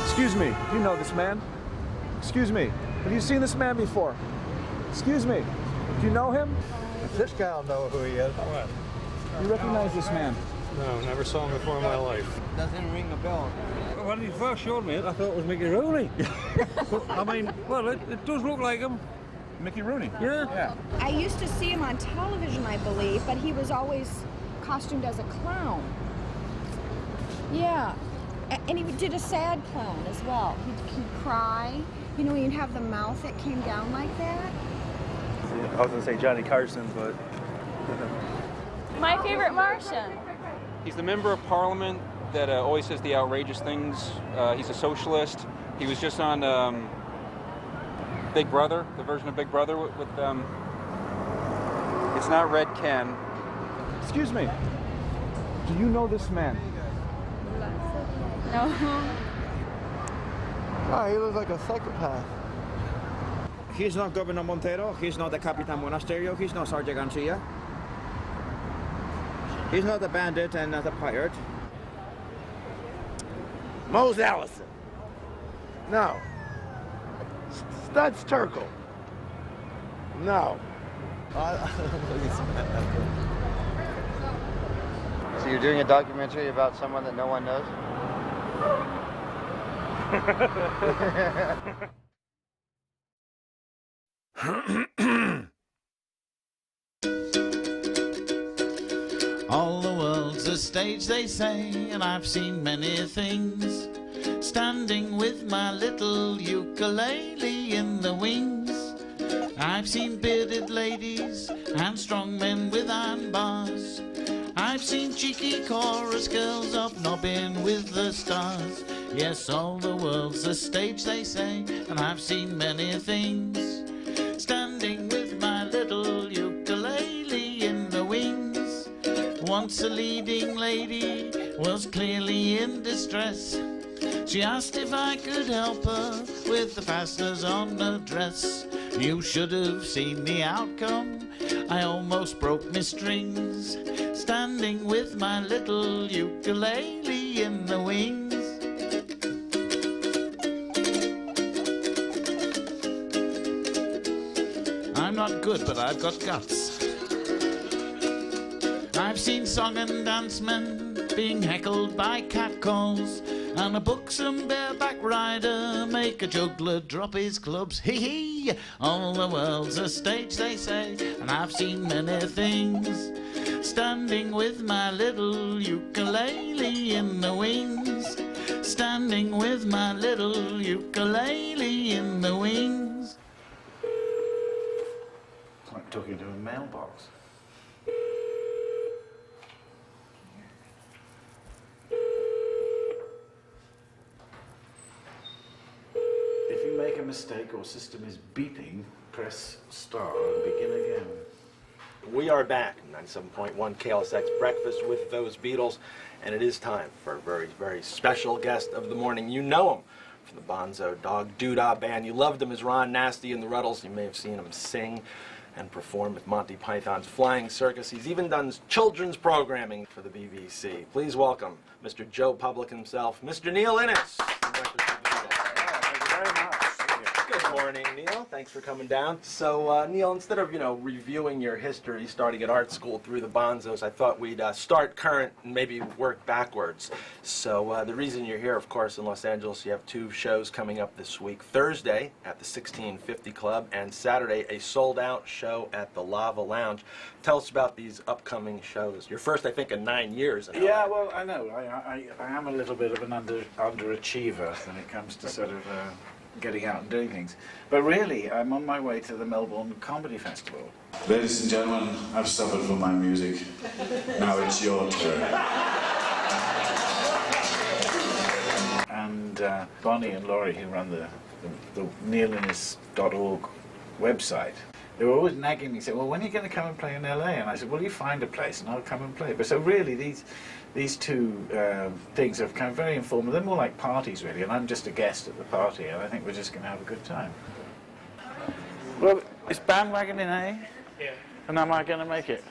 Excuse me, you know this man? Excuse me, have you seen this man before? Excuse me, do you know him? This guy will know who he is. What? You recognize this man? No, never saw him before in my life. Doesn't ring a bell. When he first showed me it, I thought it was Mickey Rooney. But, I mean, well, it does look like him. Mickey Rooney? Yeah. I used to see him on television, I believe, but he was always costumed as a clown. Yeah. And he did a sad clown as well. He'd cry. You know, he'd have the mouth that came down like that. I was gonna say Johnny Carson, but... My favorite Martian. He's the member of parliament that always says the outrageous things. He's a socialist. He was just on Big Brother, the version of Big Brother with it's not Red Ken. Excuse me, do you know this man? No. Oh, he looks like a psychopath. He's not Governor Montero, he's not the Capitan Monasterio, he's not Sergeant Garcia. He's not a bandit and not a pirate. Mose Allison. No. Studs Terkel. No. So you're doing a documentary about someone that no one knows? All the world's a stage, they say, and I've seen many things. Standing with my little ukulele in the wings. I've seen bearded ladies and strong men with iron bars. I've seen cheeky chorus girls hobnobbing with the stars. Yes, all the world's a stage, they say, and I've seen many things. Standing with my little ukulele in the wings. Once a leading lady was clearly in distress. She asked if I could help her with the fasteners on her dress. You should have seen the outcome. I almost broke my strings. Standing with my little ukulele in the wings. I'm not good, but I've got guts. I've seen song and dance men being heckled by catcalls, and a buxom bareback rider make a juggler drop his clubs. Hee hee! All the world's a stage, they say, and I've seen many things. Standing with my little ukulele in the wings. Standing with my little ukulele in the wings. It's like talking to a mailbox. If you make a mistake or system is beeping, press star and begin again. We are back, 97.1 KLSX Breakfast with those Beatles, and it is time for a very, very special guest of the morning. You know him from the Bonzo Dog Doodah Band. You loved him as Ron Nasty in the Ruddles. You may have seen him sing and perform with Monty Python's Flying Circus. He's even done children's programming for the BBC. Please welcome Mr. Joe Public himself, Mr. Neil Innes. Good morning, Neil. Thanks for coming down. So, Neil, instead of, reviewing your history starting at art school through the Bonzos, I thought we'd start current and maybe work backwards. So, the reason you're here, of course, in Los Angeles, you have two shows coming up this week. Thursday at the 1650 Club, and Saturday, a sold-out show at the Lava Lounge. Tell us about these upcoming shows. Your first, I think, in 9 years. Yeah, well, I know. I am a little bit of an underachiever when it comes to sort of getting out and doing things. But really, I'm on my way to the Melbourne Comedy Festival. Ladies and gentlemen, I've suffered for my music. Now it's your turn. And Bonnie and Laurie, who run the neailinnes.org website, they were always nagging me, saying, well, when are you going to come and play in LA? And I said, well, you find a place and I'll come and play. But so really, these two things are kind of very informal. They're more like parties, really, and I'm just a guest at the party, and I think we're just going to have a good time. Well, it's bandwagon in A, and am I going to make it?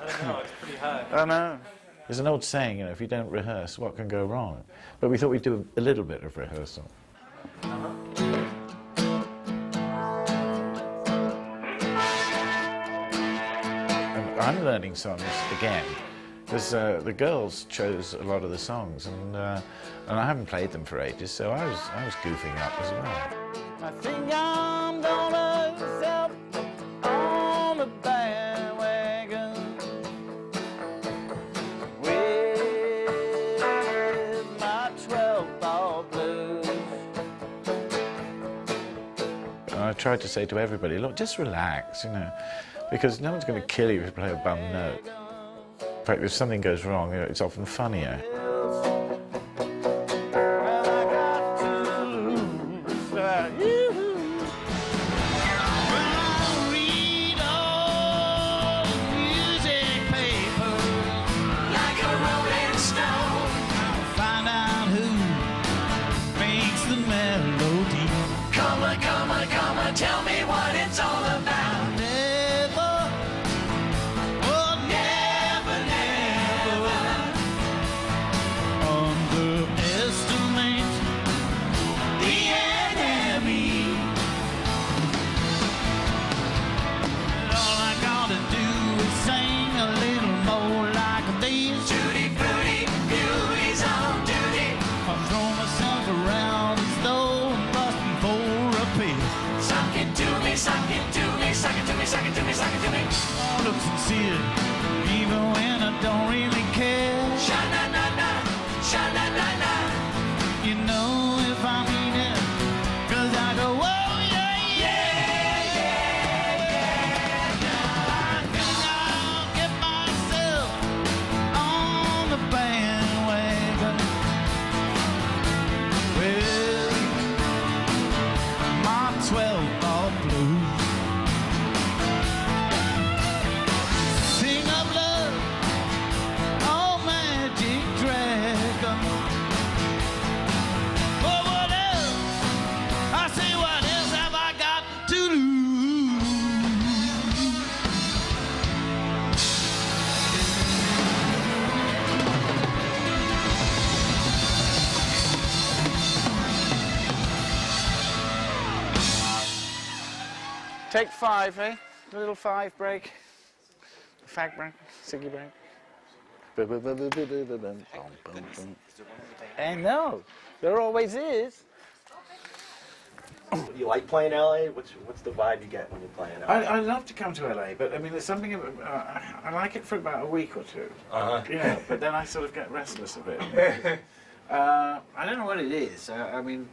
I don't know, it's pretty high. I know. There's an old saying, if you don't rehearse, what can go wrong? But we thought we'd do a little bit of rehearsal. And I'm learning songs again, because the girls chose a lot of the songs, and I haven't played them for ages, so I was goofing up as well. I think I'm gonna step on the bandwagon with my 12-ball blues. I tried to say to everybody, look, just relax, because no one's going to kill you if you play a bum note. In fact, if something goes wrong, it's often funnier. Tell me what it's all about. Never, oh never, never underestimate the enemy. All I gotta do is sing a little more like these. Tutti frutti, beauties on duty. I throw myself around as though it must be for a piece. Suck it to me, suck it to me, suck it to me, suck it to me, suck it to me. I look sincere, even when I don't really care. Sha-na-na-na, sha-na-na-na. You know if I mean it, 'cause I go, whoa, yeah, yeah, yeah, yeah. I think I'll get myself on the bandwagon. Well, my 12-ball blues. Sing of love, oh magic dragon. But what else? I say, what else have I got to lose? Take 5, eh? A little 5 break. Fag break, ciggy break. I know, there always is. Do you like playing LA? What's the vibe you get when you play in LA? I love to come to LA, but I mean, there's something I like it for about a week or two. But then I sort of get restless a bit. I don't know what it is. I mean,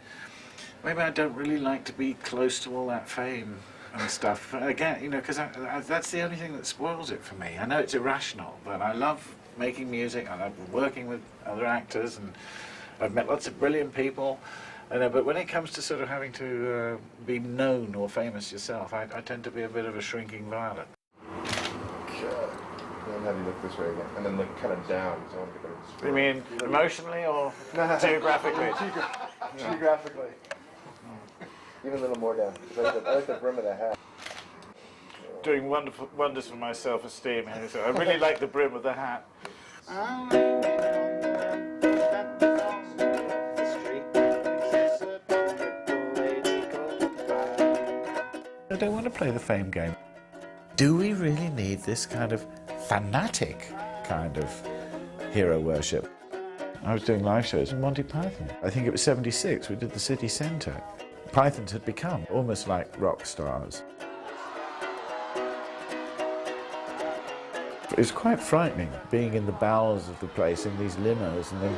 maybe I don't really like to be close to all that fame and stuff. Again, because that's the only thing that spoils it for me. I know it's irrational, but I love making music. I love working with other actors, and I've met lots of brilliant people. But when it comes to sort of having to be known or famous yourself, I tend to be a bit of a shrinking violet. Okay. And then have you look this way again, and then look kind of down. So I want to go to the You mean emotionally or geographically? Geographically. Even a little more down. I like the brim of the hat. Doing wonders for my self-esteem. So I really like the brim of the hat. I don't want to play the fame game. Do we really need this kind of fanatic kind of hero worship? I was doing live shows with Monty Python. I think it was '76, we did the city centre. Pythons had become almost like rock stars. It was quite frightening being in the bowels of the place in these limos, and then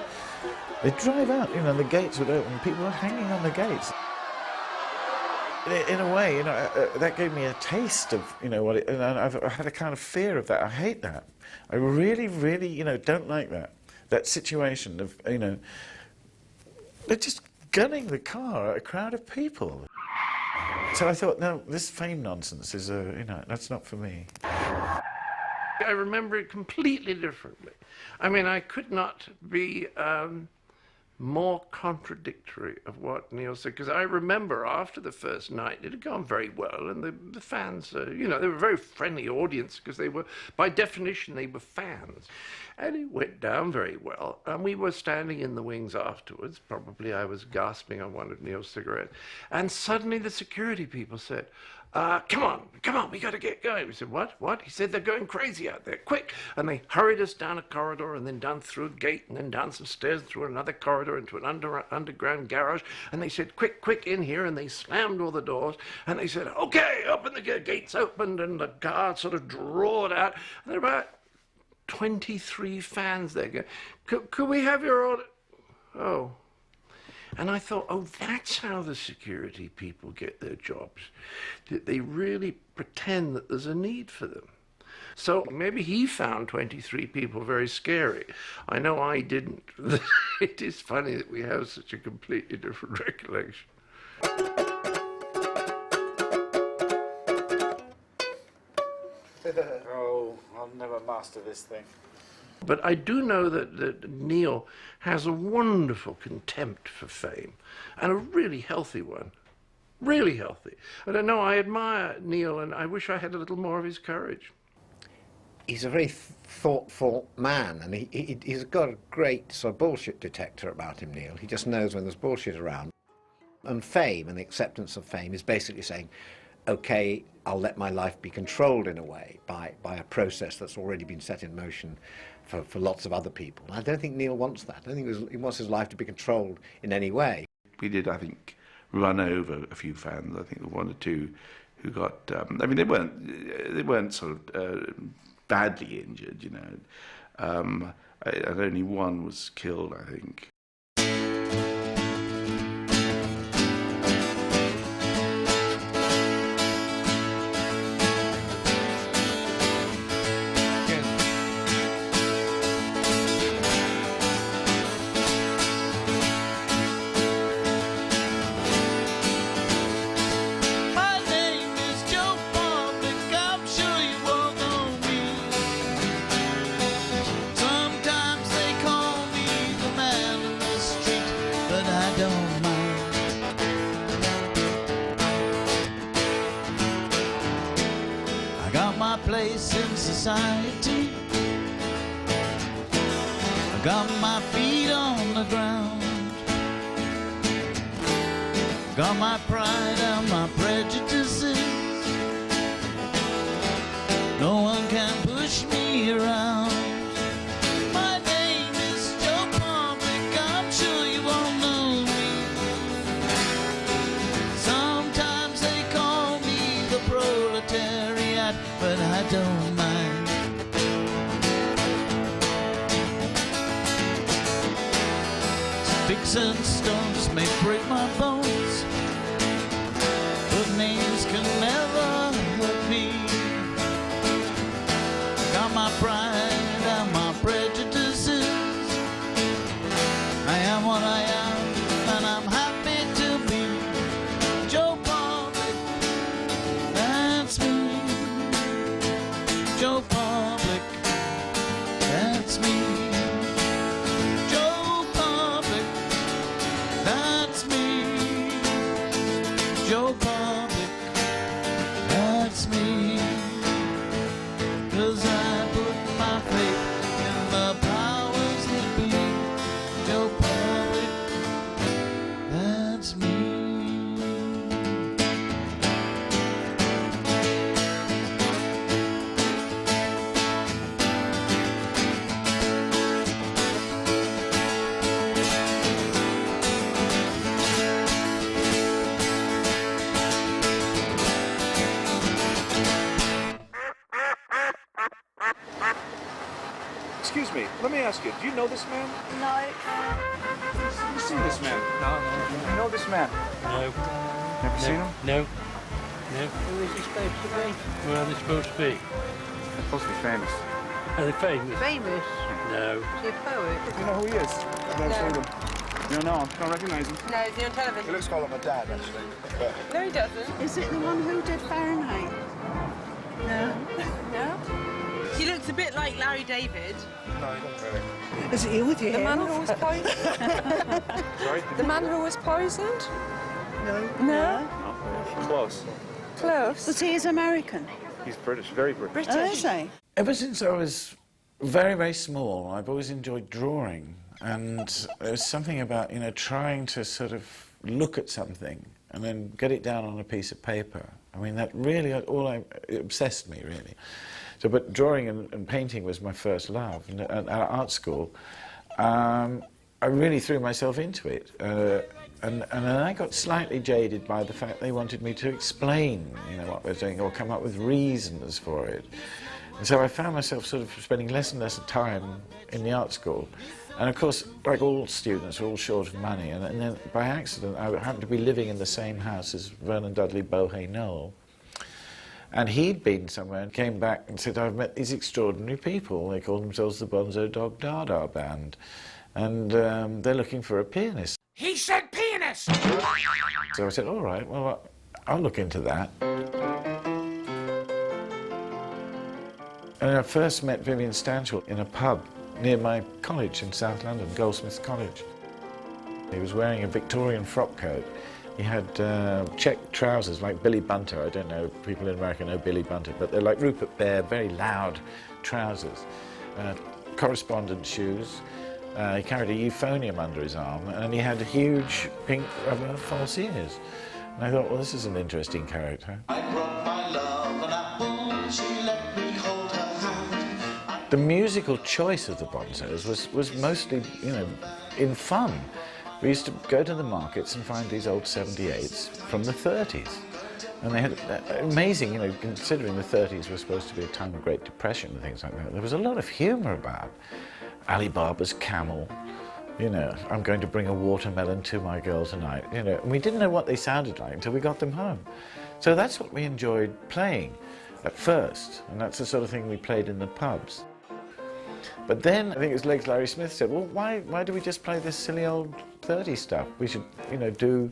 they'd drive out, the gates would open, people were hanging on the gates. In a way, that gave me a taste of, what it, and I had a kind of fear of that. I hate that. I really, really, don't like that. That situation of, they're just gunning the car at a crowd of people. So I thought, no, this fame nonsense is, that's not for me. I remember it completely differently. I mean, I could not be more contradictory of what Neil said, because I remember after the first night it had gone very well, and the fans, they were a very friendly audience, because they were, by definition, they were fans. And it went down very well, and we were standing in the wings afterwards. Probably I was gasping on one of Neil's cigarettes, and suddenly the security people said, come on, we got to get going. We said, what? He said, they're going crazy out there, quick. And they hurried us down a corridor, and then down through a gate, and then down some stairs, through another corridor, into an underground garage. And they said, quick, in here. And they slammed all the doors, and they said, okay, open the gates opened, and the guard sort of drawed out. And there were about 23 fans there. Could we have your order? Oh. And I thought, oh, that's how the security people get their jobs. They really pretend that there's a need for them. So maybe he found 23 people very scary. I know I didn't. It is funny that we have such a completely different recollection. Oh, I'll never master this thing. But I do know that Neil has a wonderful contempt for fame, and a really healthy one. Really healthy. And I know I admire Neil, and I wish I had a little more of his courage. He's a very thoughtful man, and he's got a great sort of bullshit detector about him, Neil. He just knows when there's bullshit around. And fame and the acceptance of fame is basically saying, okay, I'll let my life be controlled in a way by a process that's already been set in motion for lots of other people. I don't think Neil wants that. I don't think he wants his life to be controlled in any way. We did, I think, run over a few fans. I think one or two who got, I mean, they weren't sort of badly injured, you know. And only one was killed, I think. Place in society. I got my feet on the ground. Got my pride and my prejudices. No one can push me around. My name is Joe Public. I'm sure you won't know me. Sometimes they call me the proletariat, but I don't mind. Sticks and stones may break my bones, but names can never hurt me. Got my pride and my prejudices. I am what I am, and I'm happy to be Joe Public. That's me. Joe Public, that's me. Joe Public, that's me. Joe Public, that's me. 'Cause I put my faith in the powers that be. Joe Public, that's me. Excuse me, let me ask you, do you know this man? No. You seen this man? No. You know this man? No. Never seen him? No. Who is he supposed to be? Where are they supposed to be? They're supposed to be famous. Are they famous? Famous? No. Is he a poet? You know who he is? I've never seen him. No, I can't recognise him. No, is he on television? He looks quite like my dad, actually. But No, he doesn't. Is it the one who did Fahrenheit? No. No? He looks a bit like Larry David. no, he doesn't really. Is it you with your The hair man off? who was poisoned. Sorry? The man who was poisoned? No. No? Close. Close. But he is American. He's British, very British. Oh, is he? Ever since I was very, very small, I've always enjoyed drawing. And there's something about, you know, trying to sort of look at something and then get it down on a piece of paper. I mean, that really, it obsessed me, really. So, but drawing and painting was my first love. And at art school, I really threw myself into it. And then I got slightly jaded by the fact they wanted me to explain, you know, what I was doing or come up with reasons for it. And so I found myself sort of spending less and less time in the art school. And of course, like all students, we're all short of money. And then by accident, I happened to be living in the same house as Vernon Dudley Bohay Noel. And he'd been somewhere and came back and said, I've met these extraordinary people. They call themselves the Bonzo Dog Dada Band. And they're looking for a pianist. He said pianist! So I said, all right, well, I'll look into that. And I first met Vivian Stanshall in a pub near my college in South London, Goldsmiths College. He was wearing a Victorian frock coat. He had check trousers like Billy Bunter. I don't know if people in America know Billy Bunter, but they're like Rupert Bear, very loud trousers. Correspondent shoes. He carried a euphonium under his arm, and he had huge pink rubber false ears. And I thought, well, this is an interesting character. I brought my love an apple, she let me hold her hand. The musical choice of the Bonzos was mostly, you know, in fun. We used to go to the markets and find these old 78s from the 30s. And they had amazing, you know, considering the 30s were supposed to be a time of Great Depression and things like that. There was a lot of humour about Alibaba's camel, you know, I'm going to bring a watermelon to my girl tonight, you know. And we didn't know what they sounded like until we got them home. So that's what we enjoyed playing at first, and that's the sort of thing we played in the pubs. But then, I think it was Legs Larry Smith said, well, why do we just play this silly old 30s stuff? We should, you know, do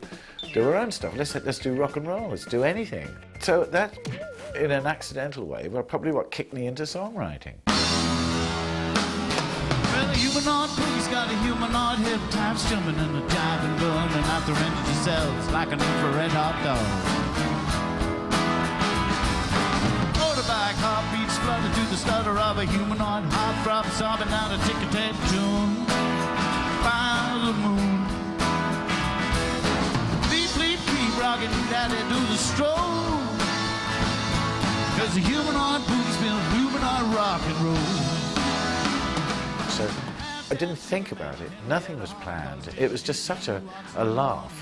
our own stuff. Let's do rock and roll, let's do anything. So that, in an accidental way, was probably what kicked me into songwriting. Well, a humanoid boogie's got a humanoid hip taps jumping and a jiving, burning out the energy cells like an infrared hot dog. Motorbike heartbeats flooded to the stutter of a humanoid heart throb, sobbing out a ticker-tape tune by the moon. Beep, bleep, keep rocking, daddy, do the stroll. 'Cause the humanoid boogie's been humanoid rock and roll. So I didn't think about it. Nothing was planned. It was just such a laugh.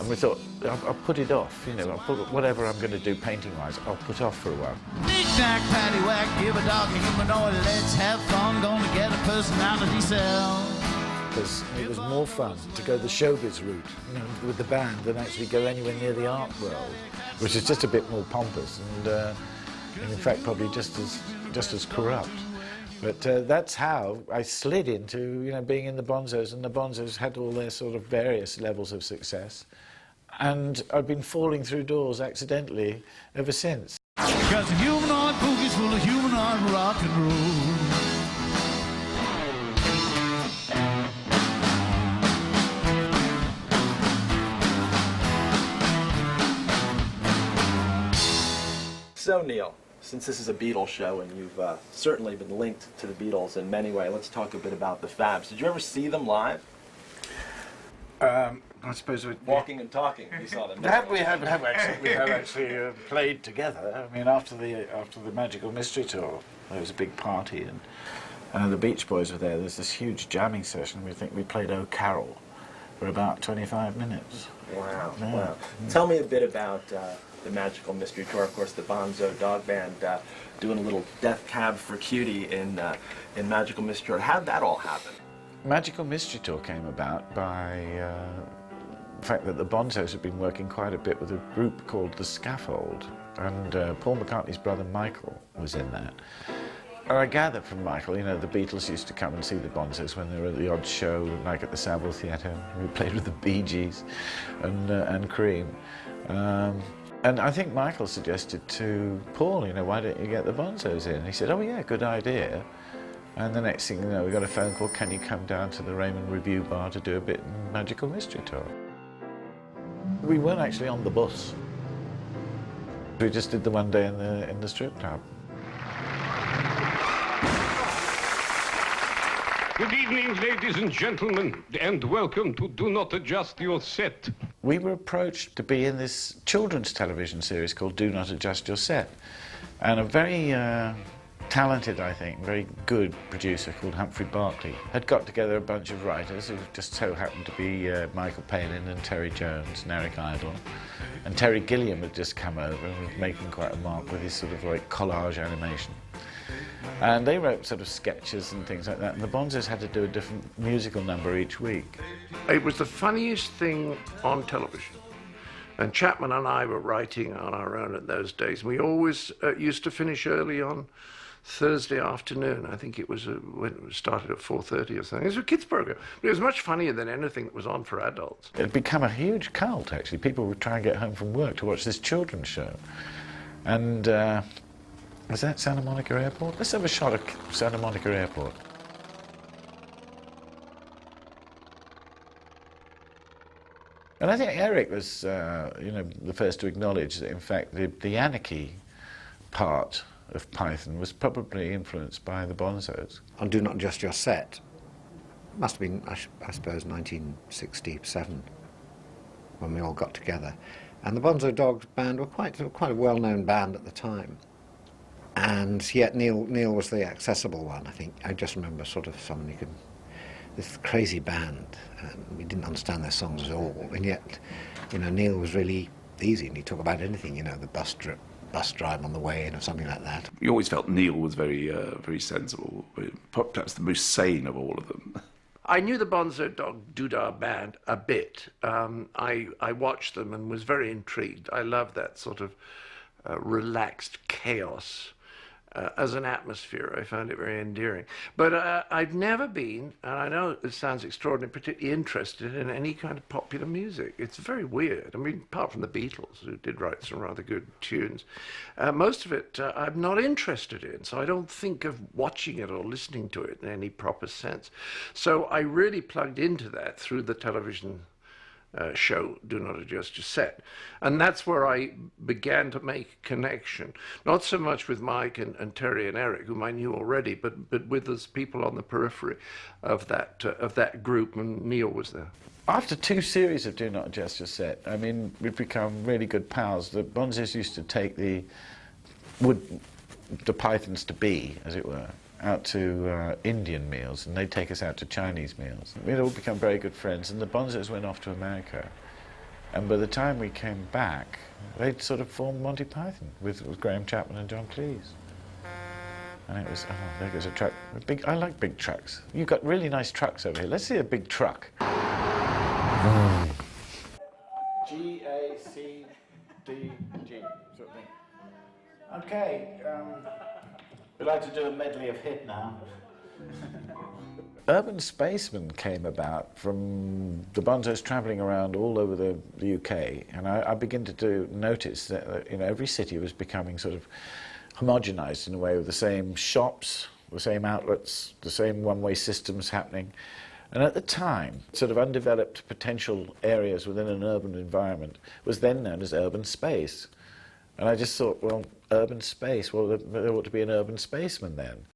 And we thought, I'll put it off, you know, I'll put whatever I'm going to do painting-wise, I'll put off for a while. Knick-knack, paddywhack, give a dog a humanoid, let's have fun, gonna get a personality cell. Because it was more fun to go the showbiz route, you know, with the band than actually go anywhere near the art world, which is just a bit more pompous and in fact probably just as corrupt. But that's how I slid into, you know, being in the Bonzos, and the Bonzos had all their sort of various levels of success. And I've been falling through doors accidentally ever since. Because the humanoid boogie's full of humanoid rock and roll. So, Neil, since this is a Beatles show and you've certainly been linked to the Beatles in many ways, let's talk a bit about the Fabs. Did you ever see them live? I suppose we Walking and talking. You saw them. We have actually played together. I mean, after the Magical Mystery Tour, there was a big party, and the Beach Boys were there. There's this huge jamming session. We think we played "Oh Carol" for about 25 minutes. Wow! Yeah. Wow! Tell me a bit about the Magical Mystery Tour. Of course, the Bonzo Dog Band doing a little Death Cab for Cutie in Magical Mystery Tour. How'd that all happen? Magical Mystery Tour came about by the fact that the Bonzos had been working quite a bit with a group called The Scaffold, and Paul McCartney's brother Michael was in that. I gather from Michael, you know, the Beatles used to come and see the Bonzos when they were at the odd show, like at the Savile Theatre. We played with the Bee Gees and Cream. And I think Michael suggested to Paul, you know, why don't you get the Bonzos in? He said, oh yeah, good idea. And the next thing you know, we got a phone call, can you come down to the Raymond Review Bar to do a bit in Magical Mystery Tour? We weren't actually on the bus. We just did the one day in the strip club. Good evening, ladies and gentlemen, and welcome to Do Not Adjust Your Set. We were approached to be in this children's television series called Do Not Adjust Your Set. And a very talented, I think, very good producer called Humphrey Barclay had got together a bunch of writers who just so happened to be Michael Palin and Terry Jones and Eric Idle. And Terry Gilliam had just come over and was making quite a mark with his sort of like collage animation. And they wrote sort of sketches and things like that, and the Bonzos had to do a different musical number each week. It was the funniest thing on television. And Chapman and I were writing on our own at those days. We always used to finish early on Thursday afternoon. I think it was when it started at 4:30 or something. It was a kids' program, but it was much funnier than anything that was on for adults. It had become a huge cult, actually. People would try and get home from work to watch this children's show. And is that Santa Monica Airport? Let's have a shot of Santa Monica Airport. And I think Eric was, you know, the first to acknowledge that, in fact, the anarchy part of Python was probably influenced by the Bonzos. On Do Not Adjust Your Set, must have been, I suppose, 1967, when we all got together. And the Bonzo Dogs band were quite a well-known band at the time. And yet Neil was the accessible one, I think. I just remember sort of someone who could, this crazy band, and we didn't understand their songs at all. And yet, you know, Neil was really easy, and he'd talk about anything, you know, the bus drive on the way in or something like that. You always felt Neil was very sensible, perhaps the most sane of all of them. I knew the Bonzo Dog Doodah band a bit. I watched them and was very intrigued. I love that sort of relaxed chaos. As an atmosphere, I found it very endearing. But I've never been, and I know it sounds extraordinary, particularly interested in any kind of popular music. It's very weird. I mean, apart from the Beatles, who did write some rather good tunes, most of it I'm not interested in, so I don't think of watching it or listening to it in any proper sense. So I really plugged into that through the television show, Do Not Adjust Your Set. And that's where I began to make a connection, not so much with Mike and Terry and Eric, whom I knew already, but with those people on the periphery of that group, and Neil was there. After 2 series of Do Not Adjust Your Set, I mean, we've become really good pals. The Bonzos used to take the Pythons to be, as it were, out to Indian meals, and they'd take us out to Chinese meals. We'd all become very good friends, and the Bonzos went off to America. And by the time we came back, they'd sort of formed Monty Python with Graham Chapman and John Cleese. And it was, oh, there goes a truck. I like big trucks. You've got really nice trucks over here. Let's see a big truck. G-A-C-D-G, sort of thing. Okay, we'd like to do a medley of hit now. Urban Spaceman came about from the Bonzos travelling around all over the UK, and I began to notice that, you know, every city was becoming sort of homogenised in a way, with the same shops, the same outlets, the same one-way systems happening. And at the time, sort of undeveloped potential areas within an urban environment was then known as urban space. And I just thought, well, urban space, well, there ought to be an urban spaceman then.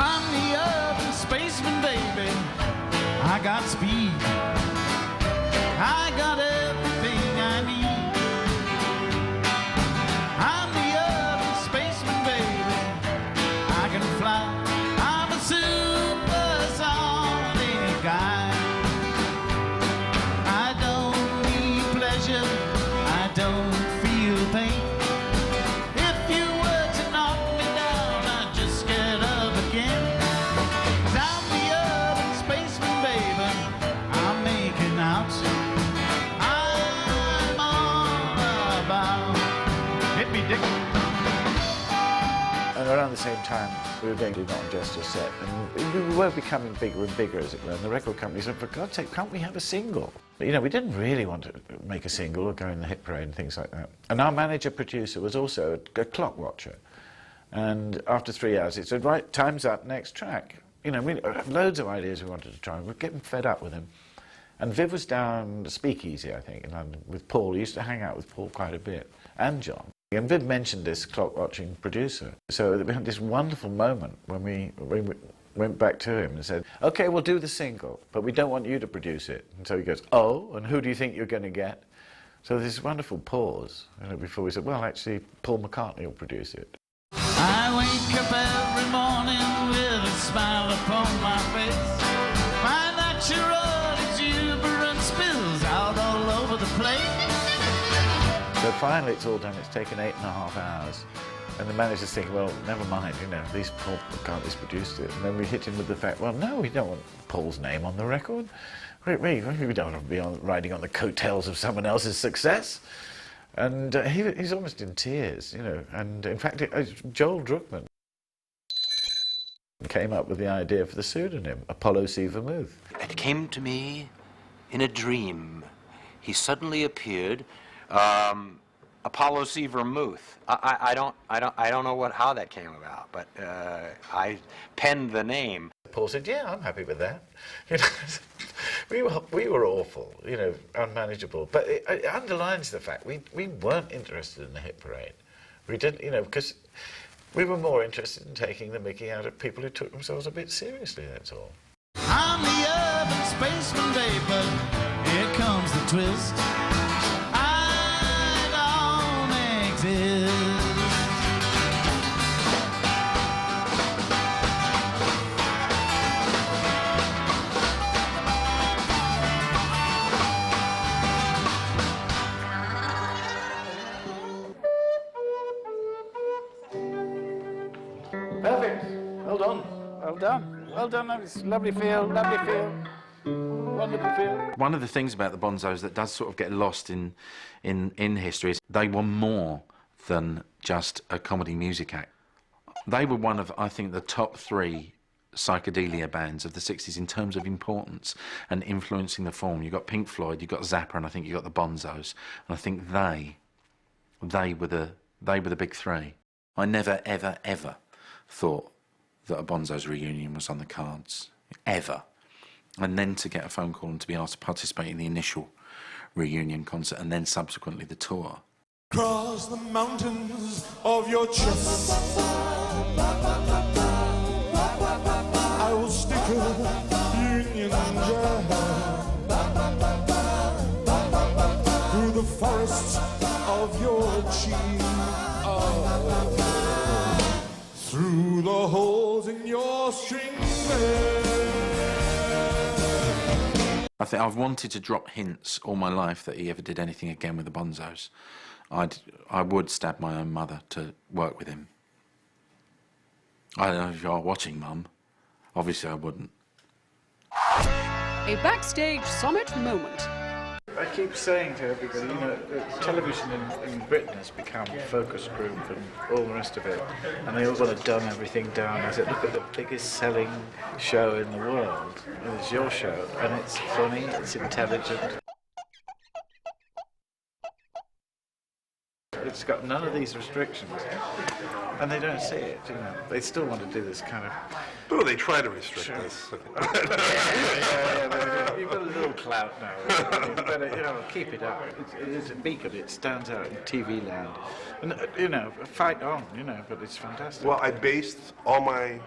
I'm the urban spaceman, baby. I got speed. I got everything I need. I'm the urban spaceman, baby. I can fly. I'm a supersonic guy. I don't need pleasure. I don't feel pain. If you were to knock me down, I'd just get up again. 'Cause I'm the urban spaceman, baby. the same time, we were doing Not Just Your Set, and we were becoming bigger and bigger, as it were, and the record company said, for God's sake, can't we have a single? But, you know, we didn't really want to make a single or go in the hit parade and things like that. And our manager-producer was also a clock watcher. And after 3 hours, he said, right, time's up, next track. You know, we had loads of ideas we wanted to try, and we were getting fed up with him. And Viv was down the Speakeasy, I think, in London, with Paul. He used to hang out with Paul quite a bit, and John. And Viv mentioned this clock-watching producer. So we had this wonderful moment when we went back to him and said, OK, we'll do the single, but we don't want you to produce it. And so he goes, oh, and who do you think you're going to get? So there's this wonderful pause, you know, before we said, well, actually, Paul McCartney will produce it. I wake up every morning with a smile upon my face. My natural exuberance spills out all over the place. So finally it's all done, it's taken 8.5 hours. And the manager's thinking, well, never mind, you know, these Paul McCartney's produced it. And then we hit him with the fact, well, no, we don't want Paul's name on the record. We don't want to be riding on the coattails of someone else's success. And he's almost in tears, you know. And in fact, Joel Druckmann came up with the idea for the pseudonym, Apollo C. Vermouth. It came to me in a dream. He suddenly appeared, Apollo C. Vermouth. I don't know how that came about, but I penned the name. Paul said, yeah, I'm happy with that. You know, we were awful, you know, unmanageable. But it underlines the fact we weren't interested in the hit parade. We didn't, you know, because we were more interested in taking the mickey out of people who took themselves a bit seriously, that's all. I'm the urban spaceman, baby. Here comes the twist. I don't exist. Perfect. Well done. Well done. Well done. That was lovely feel. Lovely feel. Wonderful feel. One of the things about the Bonzos that does sort of get lost in history is they were more than just a comedy music act. They were one of, I think, the top 3 psychedelia bands of the 60s in terms of importance and influencing the form. You've got Pink Floyd, you've got Zappa, and I think you've got the Bonzos. And I think they were the big 3. I never, ever, ever thought that a Bonzos reunion was on the cards, ever. And then to get a phone call and to be asked to participate in the initial reunion concert and then subsequently the tour. Cross the mountains of your chest, I will stick a Union Jack through the forests of your cheek. Through the holes in your string. I think I've wanted to drop hints all my life that he ever did anything again with the Bonzos. I would stab my own mother to work with him. I don't know if you're watching, Mum. Obviously I wouldn't. A backstage summit moment. I keep saying to everybody, you know, television in Britain has become focus group and all the rest of it, and they all want to dumb everything down. I said, look at the biggest selling show in the world. It's your show, and it's funny, it's intelligent. It's got none of these restrictions, and they don't see it, you know. They still want to do this kind of... Oh, they try to restrict us. yeah, you've got a little clout now. You better, you know, keep it up. It's a beacon, it stands out in TV land. And, you know, fight on, you know, but it's fantastic. Well, I based all my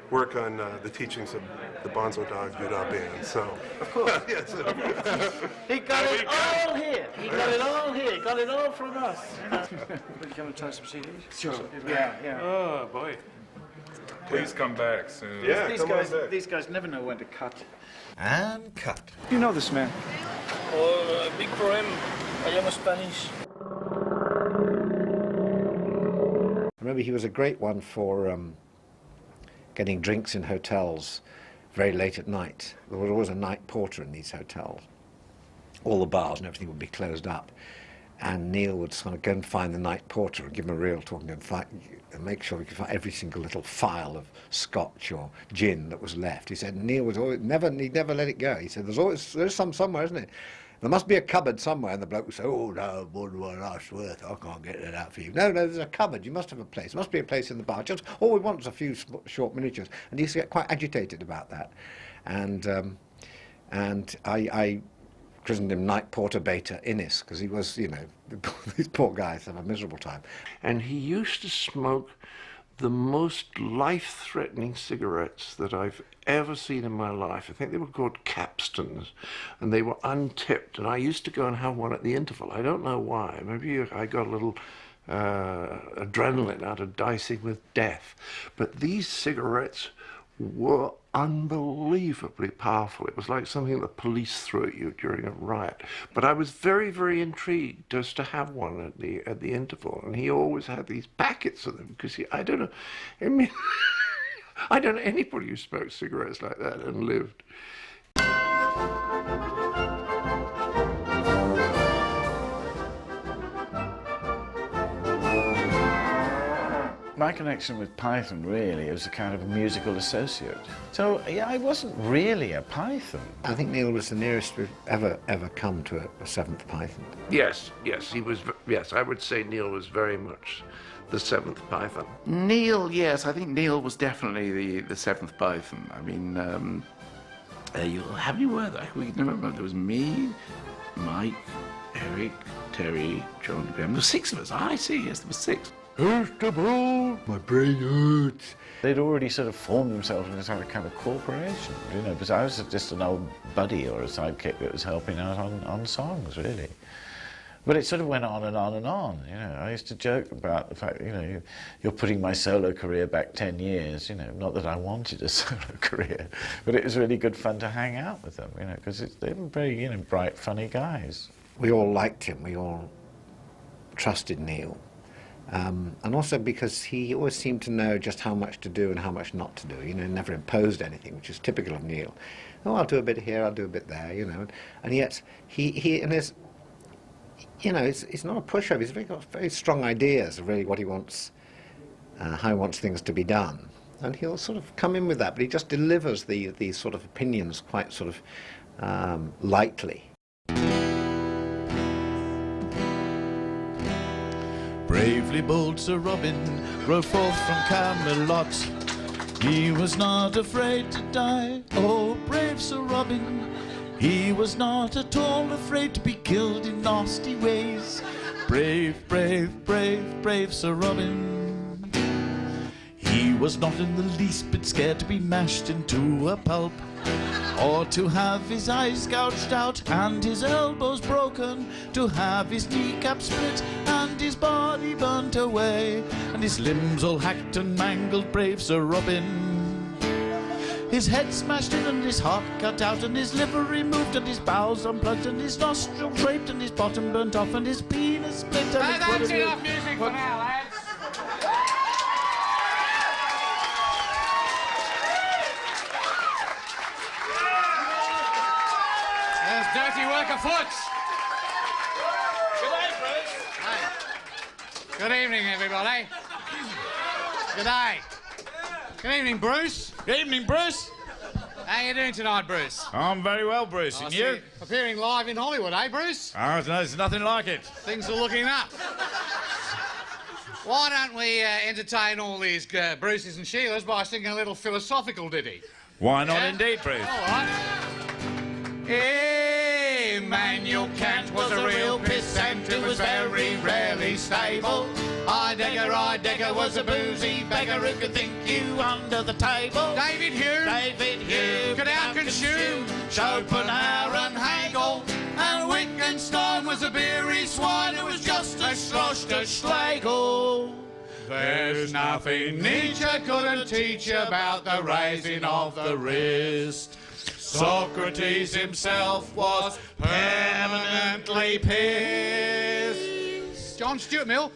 work on the teachings of the Bonzo Dog Doodah Band, so... Of course. Yes. He got it all here. He got it all here. He got it all from us. Would you come and try some CDs? Sure. Yeah. Oh, boy. Please come back soon. Yeah, these guys never know when to cut. And cut. You know this man? Oh, big problem. I am Spanish. I remember he was a great one for getting drinks in hotels very late at night. There was always a night porter in these hotels. All the bars and everything would be closed up. and Neil would sort of go and find the night porter and give him a real talking and make sure he could find every single little phial of scotch or gin that was left. He said Neil was always he'd never let it go. He said there's some somewhere, isn't it? There must be a cupboard somewhere. And the bloke would say, oh no, more than one life's worth, I can't get that out for you. No, there's a cupboard, you must have a place. There must be a place in the bar. Just all we want is a few short miniatures. And he used to get quite agitated about that. And I christened him Night Porter Beta Innis, because he was, you know, these poor guys have a miserable time. And he used to smoke the most life-threatening cigarettes that I've ever seen in my life. I think they were called Capstans, and they were untipped, and I used to go and have one at the interval. I don't know why. Maybe I got a little adrenaline out of dicing with death. But these cigarettes were unbelievably powerful. It was like something the police threw at you during a riot. But I was very, very intrigued just to have one at the interval, and he always had these packets of them, because I don't know, I mean, I don't know anybody who smoked cigarettes like that and lived. My connection with Python really is a kind of a musical associate. So yeah, I wasn't really a Python. I think Neil was the nearest we've ever come to a seventh Python. Yes, he was. Yes, I would say Neil was very much the seventh Python. Neil, yes, I think Neil was definitely the seventh Python. I mean, how many were there? We remember there was me, Mike, Eric, Terry, John, Graham. There were six of us. I see. Yes, there were six. First of all, my brain hurts. They'd already sort of formed themselves into a kind of corporation, you know, because I was just an old buddy or a sidekick that was helping out on songs, really. But it sort of went on and on and on, you know. I used to joke about the fact, you know, you're putting my solo career back 10 years, you know, not that I wanted a solo career, but it was really good fun to hang out with them, you know, because they were very, you know, bright, funny guys. We all liked him, we all trusted Neil. And also because he always seemed to know just how much to do and how much not to do. You know, never imposed anything, which is typical of Neil. Oh, I'll do a bit here, I'll do a bit there, you know. And yet, he and his, you know, he's not a pushover. He's got very strong ideas of really what he wants, how he wants things to be done. And he'll sort of come in with that, but he just delivers these sort of opinions quite sort of lightly. Bravely bold Sir Robin rode forth from Camelot. He was not afraid to die, oh brave Sir Robin. He was not at all afraid to be killed in nasty ways. Brave, brave, brave, brave Sir Robin. He was not in the least bit scared to be mashed into a pulp, or to have his eyes gouged out and his elbows broken, to have his kneecap split and his body burnt away, and his limbs all hacked and mangled, brave Sir Robin. His head smashed in and his heart cut out and his liver removed and his bowels unplugged and his nostril scraped and his bottom burnt off and his penis split. That's enough music for now, lads. Dirty work afoot. Good day, Bruce. Hi. Good evening, everybody. Good day. Good evening, Bruce. Good evening, Bruce. How you doing tonight, Bruce? I'm very well, Bruce. And you? Appearing live in Hollywood, eh, Bruce? Oh, no, there's nothing like it. Things are looking up. Why don't we entertain all these Bruces and Sheilas by singing a little philosophical ditty? Why not, indeed, Bruce? All right. Immanuel Kant was a real pissant who was very rarely stable. Heidegger was a boozy beggar who could think you under the table. David Hume could out-consume Schopenhauer and Hegel. And Wittgenstein was a beery swine who was just as sloshed as Schlegel. There's nothing Nietzsche couldn't teach about the raising of the wrist. Socrates himself was permanently pissed. John Stuart Mill,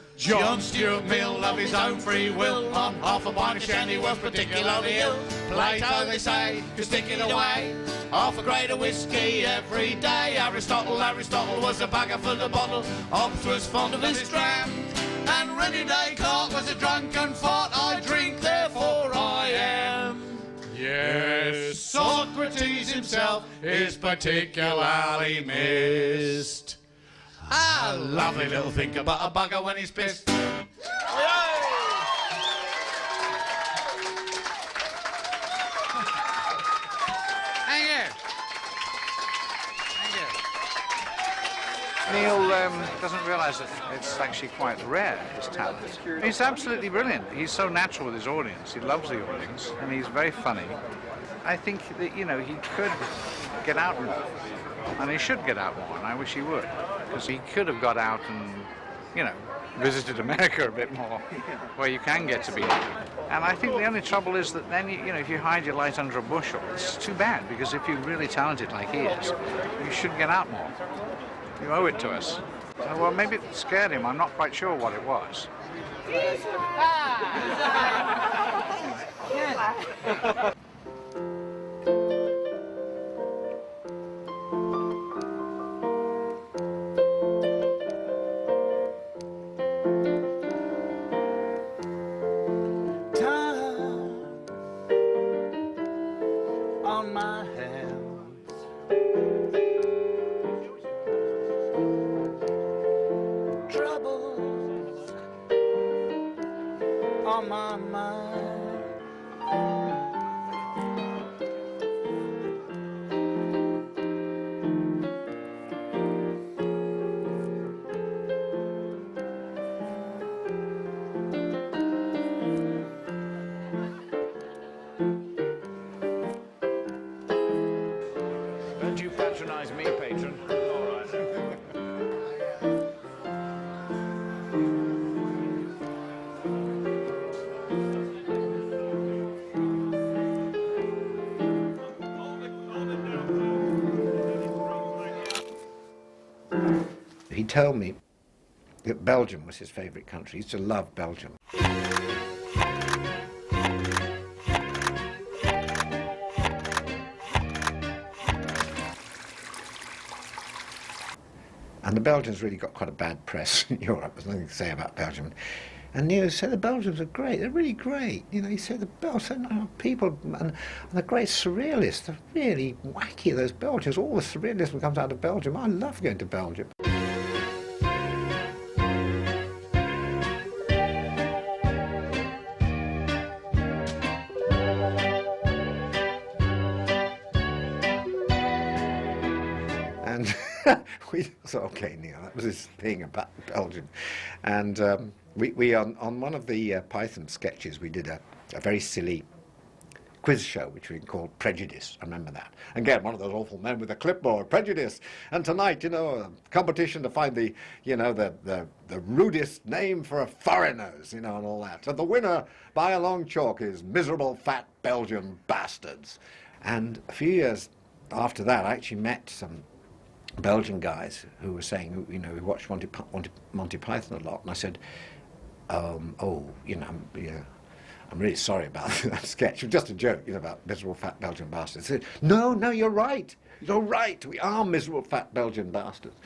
of his own free will, on half a pint of shandy was particularly ill. Plato, they say, could stick it away. half a grade of whiskey every day. Aristotle was a bugger full of bottle. Hobbes was fond of his dram, and René Descartes was a drunken fart. I drink, therefore I am. Yes, Socrates himself is particularly missed. A lovely little think about a bugger when he's pissed. Thank you. Neil doesn't realise that it's actually quite rare, his talent. He's absolutely brilliant. He's so natural with his audience. He loves the audience, and he's very funny. I think that, you know, he could get out more, and he should get out more, and I wish he would, because he could have got out and, you know, visited America a bit more, where you can get to be known. And I think the only trouble is that then, you know, if you hide your light under a bushel, it's too bad, because if you're really talented like he is, you should get out more. You owe it to us. So, well, maybe it scared him. I'm not quite sure what it was. On my hands, troubles on my mind. Don't you patronize me, patron. All right. He told me that Belgium was his favourite country. He used to love Belgium. And the Belgians really got quite a bad press in Europe. There's nothing to say about Belgium. And Neil said the Belgians are great. They're really great. You know, he said the Belgians, people, and the great surrealists, they're really wacky, those Belgians. All the surrealism comes out of Belgium. I love going to Belgium. And we thought, okay, Neil, that was his thing about Belgium. And we on one of the Python sketches, we did a very silly quiz show, which we called Prejudice. I remember that. Again, one of those awful men with a clipboard, Prejudice. And tonight, you know, a competition to find the, you know, the rudest name for foreigners, you know, and all that. So the winner by a long chalk is miserable fat Belgian bastards. And a few years after that, I actually met some Belgian guys who were saying, you know, we watched Monty Python a lot, and I said, oh, you know, yeah, I'm really sorry about that sketch. It was just a joke, you know, about miserable fat Belgian bastards. I said, no, you're right. You're right. We are miserable fat Belgian bastards.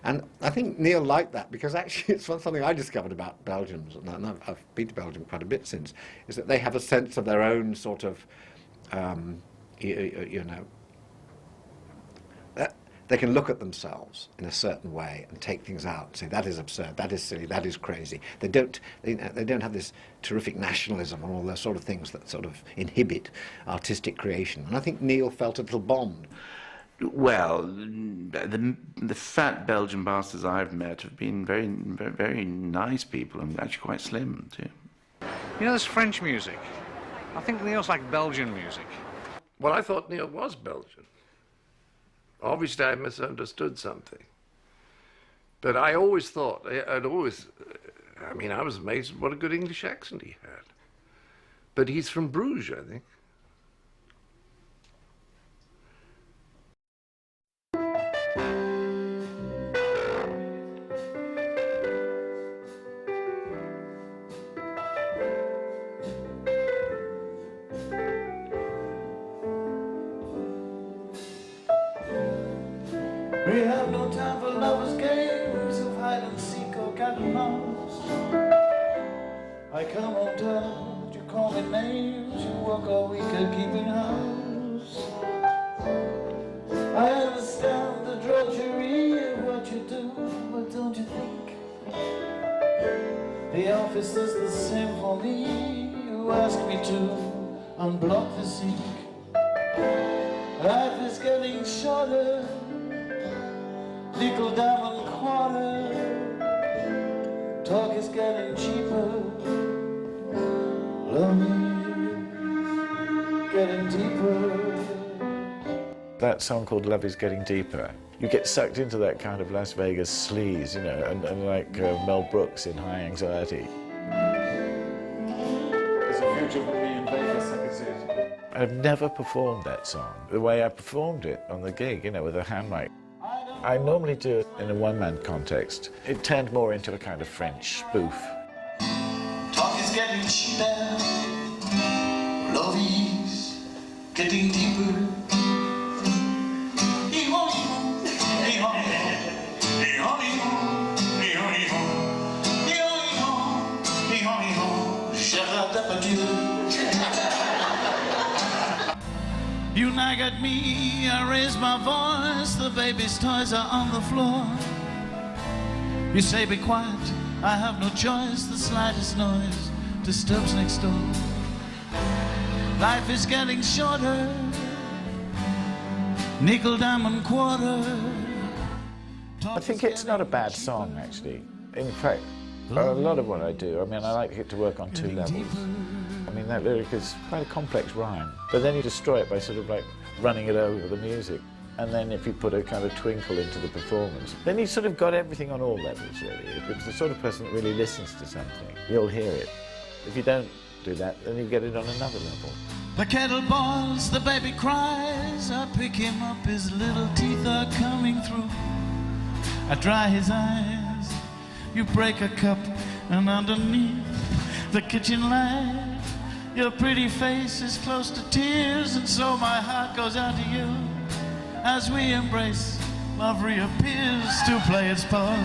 And I think Neil liked that, because actually it's something I discovered about Belgians, and I've been to Belgium quite a bit since, is that they have a sense of their own sort of, you know, they can look at themselves in a certain way and take things out and say, that is absurd, that is silly, that is crazy. They don't have this terrific nationalism and all those sort of things that sort of inhibit artistic creation. And I think Neil felt a little bombed. Well, the fat Belgian bastards I've met have been very, very, very nice people, and actually quite slim too. You know, there's French music. I think Neil's like Belgian music. Well, I thought Neil was Belgian. Obviously, I misunderstood something. But I always thought, I mean, I was amazed at what a good English accent he had. But he's from Bruges, I think. We have no time for lovers' games of hide and seek or cat and mouse. I come home tired, you call me names, you work all week at keeping house. I understand the drudgery of what you do, but don't you think the office is the same for me? You ask me to unblock the sink. Life is getting shorter, nickel, diamond, quarter. Talk is getting cheaper, love is getting deeper. That song called Love Is Getting Deeper, you get sucked into that kind of Las Vegas sleaze, you know, and like Mel Brooks in High Anxiety. There's a future for me in Vegas, I can see it. I've never performed that song the way I performed it on the gig, you know, with a hand mic. I normally do it in a one-man context. It turned more into a kind of French spoof. Talk is getting cheaper, love is getting deeper. You nag at me, I raise my voice, the baby's toys are on the floor. You say be quiet, I have no choice, the slightest noise disturbs next door. Life is getting shorter, nickel, diamond, quarter. I think it's not a bad song, actually. In fact, a lot of what I do, I mean, I like it to work on two levels. I mean, that lyric is quite a complex rhyme, but then you destroy it by sort of like running it over the music. And then if you put a kind of twinkle into the performance, then you sort of got everything on all levels, really. If it's the sort of person that really listens to something, you'll hear it. If you don't do that, then you get it on another level. The kettle boils, the baby cries, I pick him up, his little teeth are coming through. I dry his eyes, you break a cup, and underneath the kitchen light, your pretty face is close to tears, and so my heart goes out to you. As we embrace, love reappears to play its part.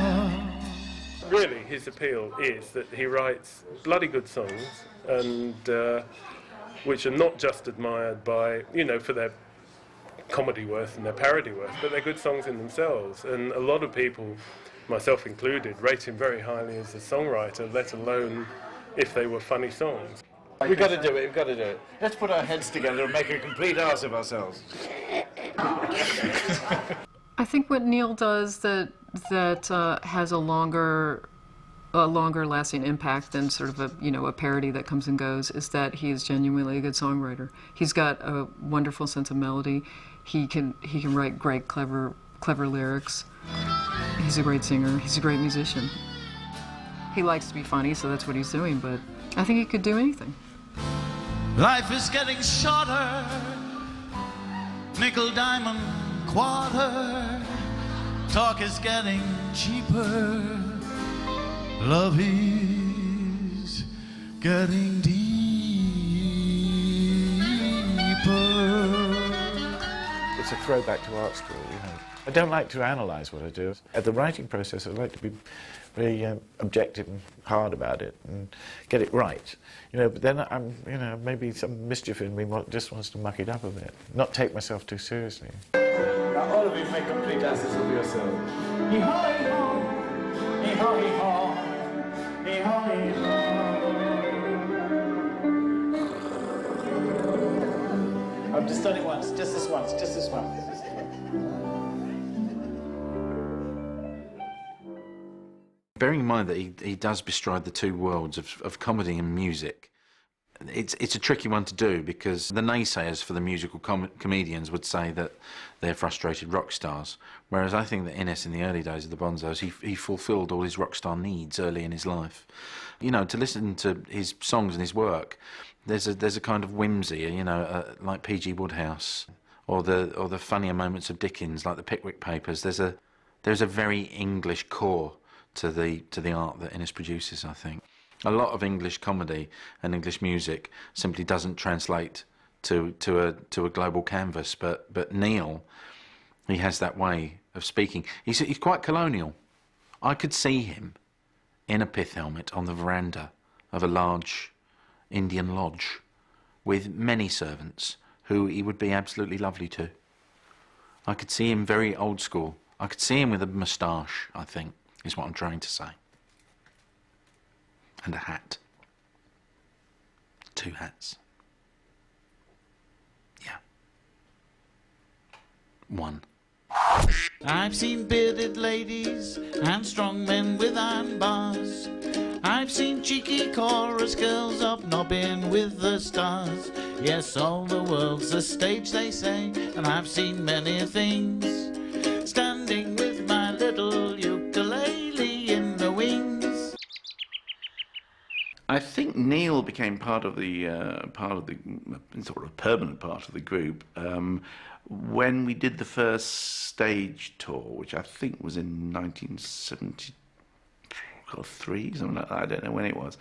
Really, his appeal is that he writes bloody good songs, and which are not just admired by, you know, for their comedy worth and their parody worth, but they're good songs in themselves. And a lot of people, myself included, rate him very highly as a songwriter, let alone if they were funny songs. We've got to do it, we've got to do it. Let's put our heads together and make a complete ass of ourselves. I think what Neil does that has a longer lasting impact than sort of a parody that comes and goes is that he is genuinely a good songwriter. He's got a wonderful sense of melody. He can write great, clever lyrics. He's a great singer. He's a great musician. He likes to be funny, so that's what he's doing, but I think he could do anything. Life is getting shorter, nickel, diamond, quarter. Talk is getting cheaper, love is getting deeper. It's a throwback to art school, you know. I don't like to analyse what I do. At the writing process, I like to be very objective and hard about it and get it right. You know, but then I'm, you know, maybe some mischief in me just wants to muck it up a bit, not take myself too seriously. Now all of you make complete asses of yourselves. Hee-haw, hee-haw, hee-haw, hee-haw, hee-haw, hee-haw. I've just done it once, just this once, just this one. Bearing in mind that he does bestride the two worlds of comedy and music, it's a tricky one to do because the naysayers for the musical comedians would say that they're frustrated rock stars, whereas I think that Innes in the early days of the Bonzos, he fulfilled all his rock star needs early in his life. You know, to listen to his songs and his work, there's a kind of whimsy, you know, like P.G. Wodehouse, or the funnier moments of Dickens, like the Pickwick Papers. There's a very English core to the art that Innes produces, I think. A lot of English comedy and English music simply doesn't translate to a global canvas, but Neil, he has that way of speaking. He's quite colonial. I could see him in a pith helmet on the veranda of a large Indian lodge with many servants who he would be absolutely lovely to. I could see him very old school. I could see him with a moustache, I think, is what I'm trying to say. And a hat. 2 hats. Yeah. 1. I've seen bearded ladies and strong men with iron bars. I've seen cheeky chorus girls hobnobbing with the stars. Yes, all the world's a stage, they say, and I've seen many things. Standing with my little ukulele in the wings. I think Neil became part of the sort of permanent part of the group when we did the first stage tour, which I think was in 1973, something like that. I don't know when it was.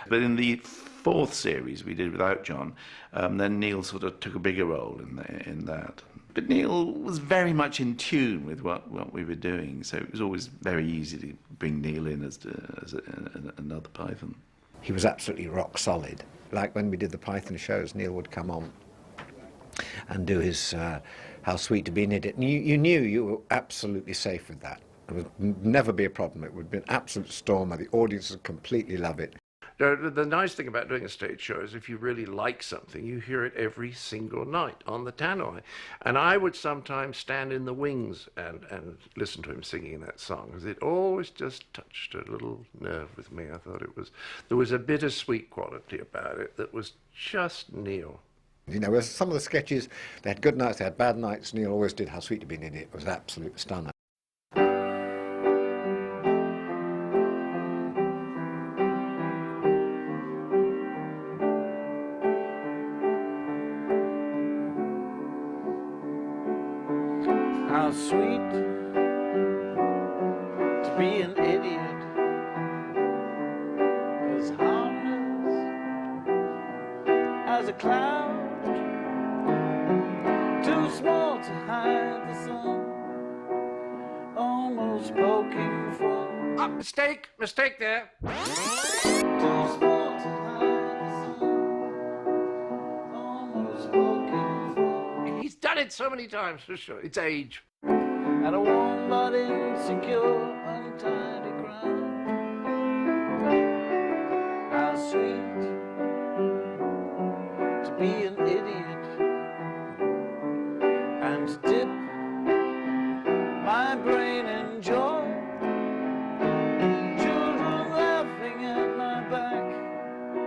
But in the 4th series we did without John, then Neil sort of took a bigger role in that. But Neil was very much in tune with what we were doing, so it was always very easy to bring Neil in as another Python. He was absolutely rock solid. Like when we did the Python shows, Neil would come on and do his How Sweet to Be an Idiot. And you knew you were absolutely safe with that. There would never be a problem. It would be an absolute stormer. The audience would completely love it. The nice thing about doing a stage show is if you really like something, you hear it every single night on the tannoy. And I would sometimes stand in the wings and listen to him singing that song, because it always just touched a little nerve with me. I thought there was a bittersweet quality about it that was just Neil. You know, some of the sketches, they had good nights, they had bad nights. Neil always did How Sweet to Be an Idiot. It was an absolute stunner. How sweet to be an idiot, as harmless as a cloud, too small to hide the sun, almost poking fun. Mistake there. Too small to hide the sun, almost poking fun. He's done it so many times, for sure. It's age. At a warm but insecure, untidy crowd. How sweet to be an idiot and to dip my brain in joy. Children laughing at my back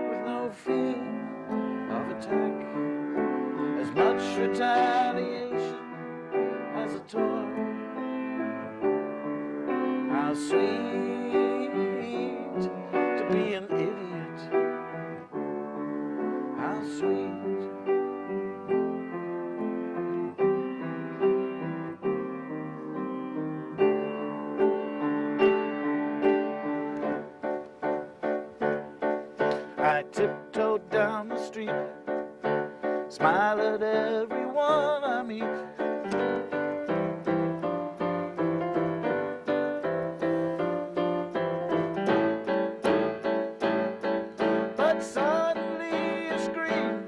with no fear of attack. As much retaliation as a toy. How sweet to be an idiot. How sweet. I tiptoed down the street, smile at everyone I meet. But suddenly a scream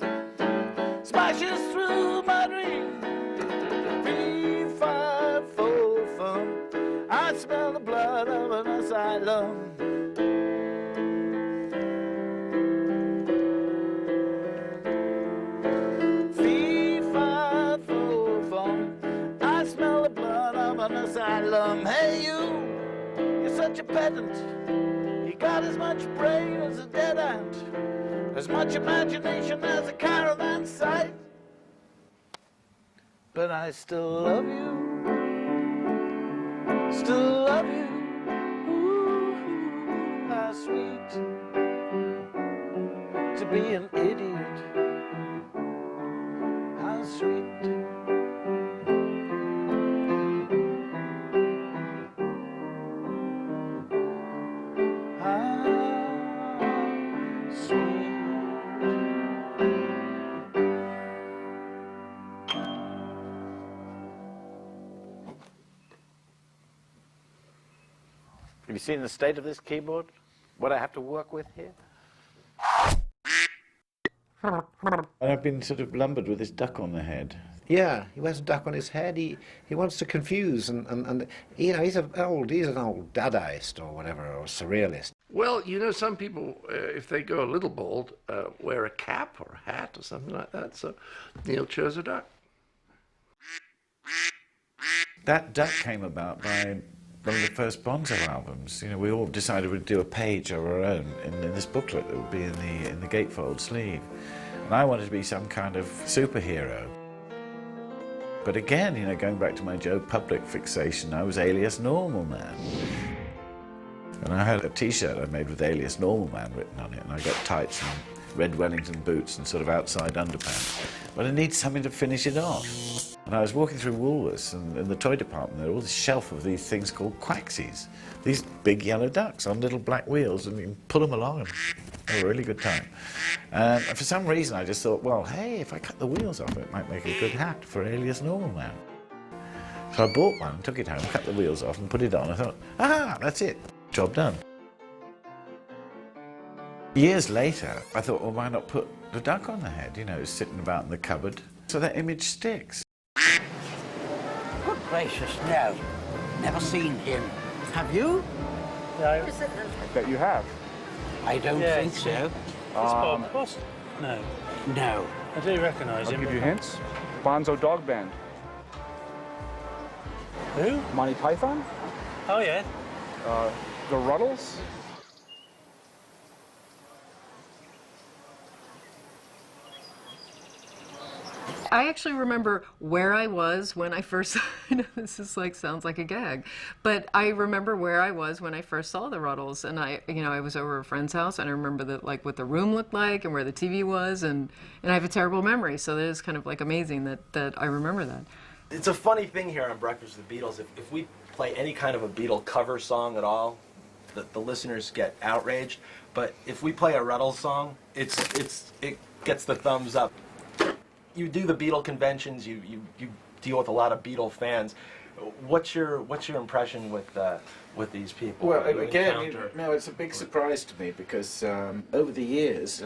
splashes through my dream. 3, 5, 4, fun. I smell the blood of an asylum. Asylum. Hey you, you're such a pedant. You got as much brain as a dead ant, as much imagination as a caravan site. But I still love you, still love you. Ooh, how sweet to be an idiot. How sweet. seen the state of this keyboard? What I have to work with here? And I've been sort of lumbered with this duck on the head. Yeah, he wears a duck on his head. He wants to confuse, and you know, he's an old Dadaist or whatever, or surrealist. Well, you know, some people, if they go a little bold, wear a cap or a hat or something like that. So Neil chose a duck. That duck came about by one of the first Bonzo albums. You know, we all decided we'd do a page of our own in this booklet that would be in the gatefold sleeve. And I wanted to be some kind of superhero. But again, you know, going back to my Joe Public fixation, I was Alias Normal Man. And I had a T-shirt I made with Alias Normal Man written on it, and I got tights and red Wellington boots and sort of outside underpants. But I needed something to finish it off. And I was walking through Woolworths, and in the toy department there was all this shelf of these things called quacksies. These big yellow ducks on little black wheels, and you can pull them along and have a really good time. And for some reason I just thought, well, hey, if I cut the wheels off it might make a good hat for Alias Normal Man. So I bought one, took it home, cut the wheels off and put it on. I thought, ah, that's it, job done. Years later, I thought, well, why not put the duck on the head, you know, sitting about in the cupboard, so that image sticks. Good gracious, no. Never seen him. Have you? No. I bet you have. I don't think so. Bob Boss? No. No. I do recognise him. I'll give you hints. Bonzo Dog Band. Who? Monty Python? Oh, yeah. The Ruddles? I actually remember where I was when I first, I know this is like, sounds like a gag, but I remember where I was when I first saw the Ruddles, and I was over at a friend's house, and I remember that, like, what the room looked like and where the TV was, and I have a terrible memory, so that is kind of like amazing that I remember that. It's a funny thing here on Breakfast with the Beatles. If we play any kind of a Beatle cover song at all, the listeners get outraged, but if we play a Ruddles song, it gets the thumbs up. You do the Beatle conventions. You deal with a lot of Beatle fans. What's your impression with these people? Well, again, no, it's a big surprise to me because over the years,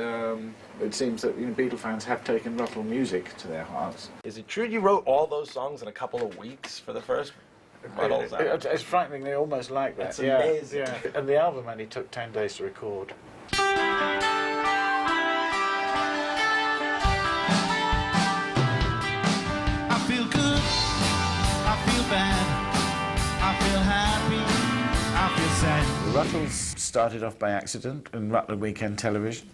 it seems that Beatle fans have taken Ruddle music to their hearts. Is it true you wrote all those songs in a couple of weeks for the first Ruddles album? It's frighteningly almost like that. That's amazing. Yeah. And the album only took 10 days to record. The Ruddles started off by accident in Rutland Weekend Television.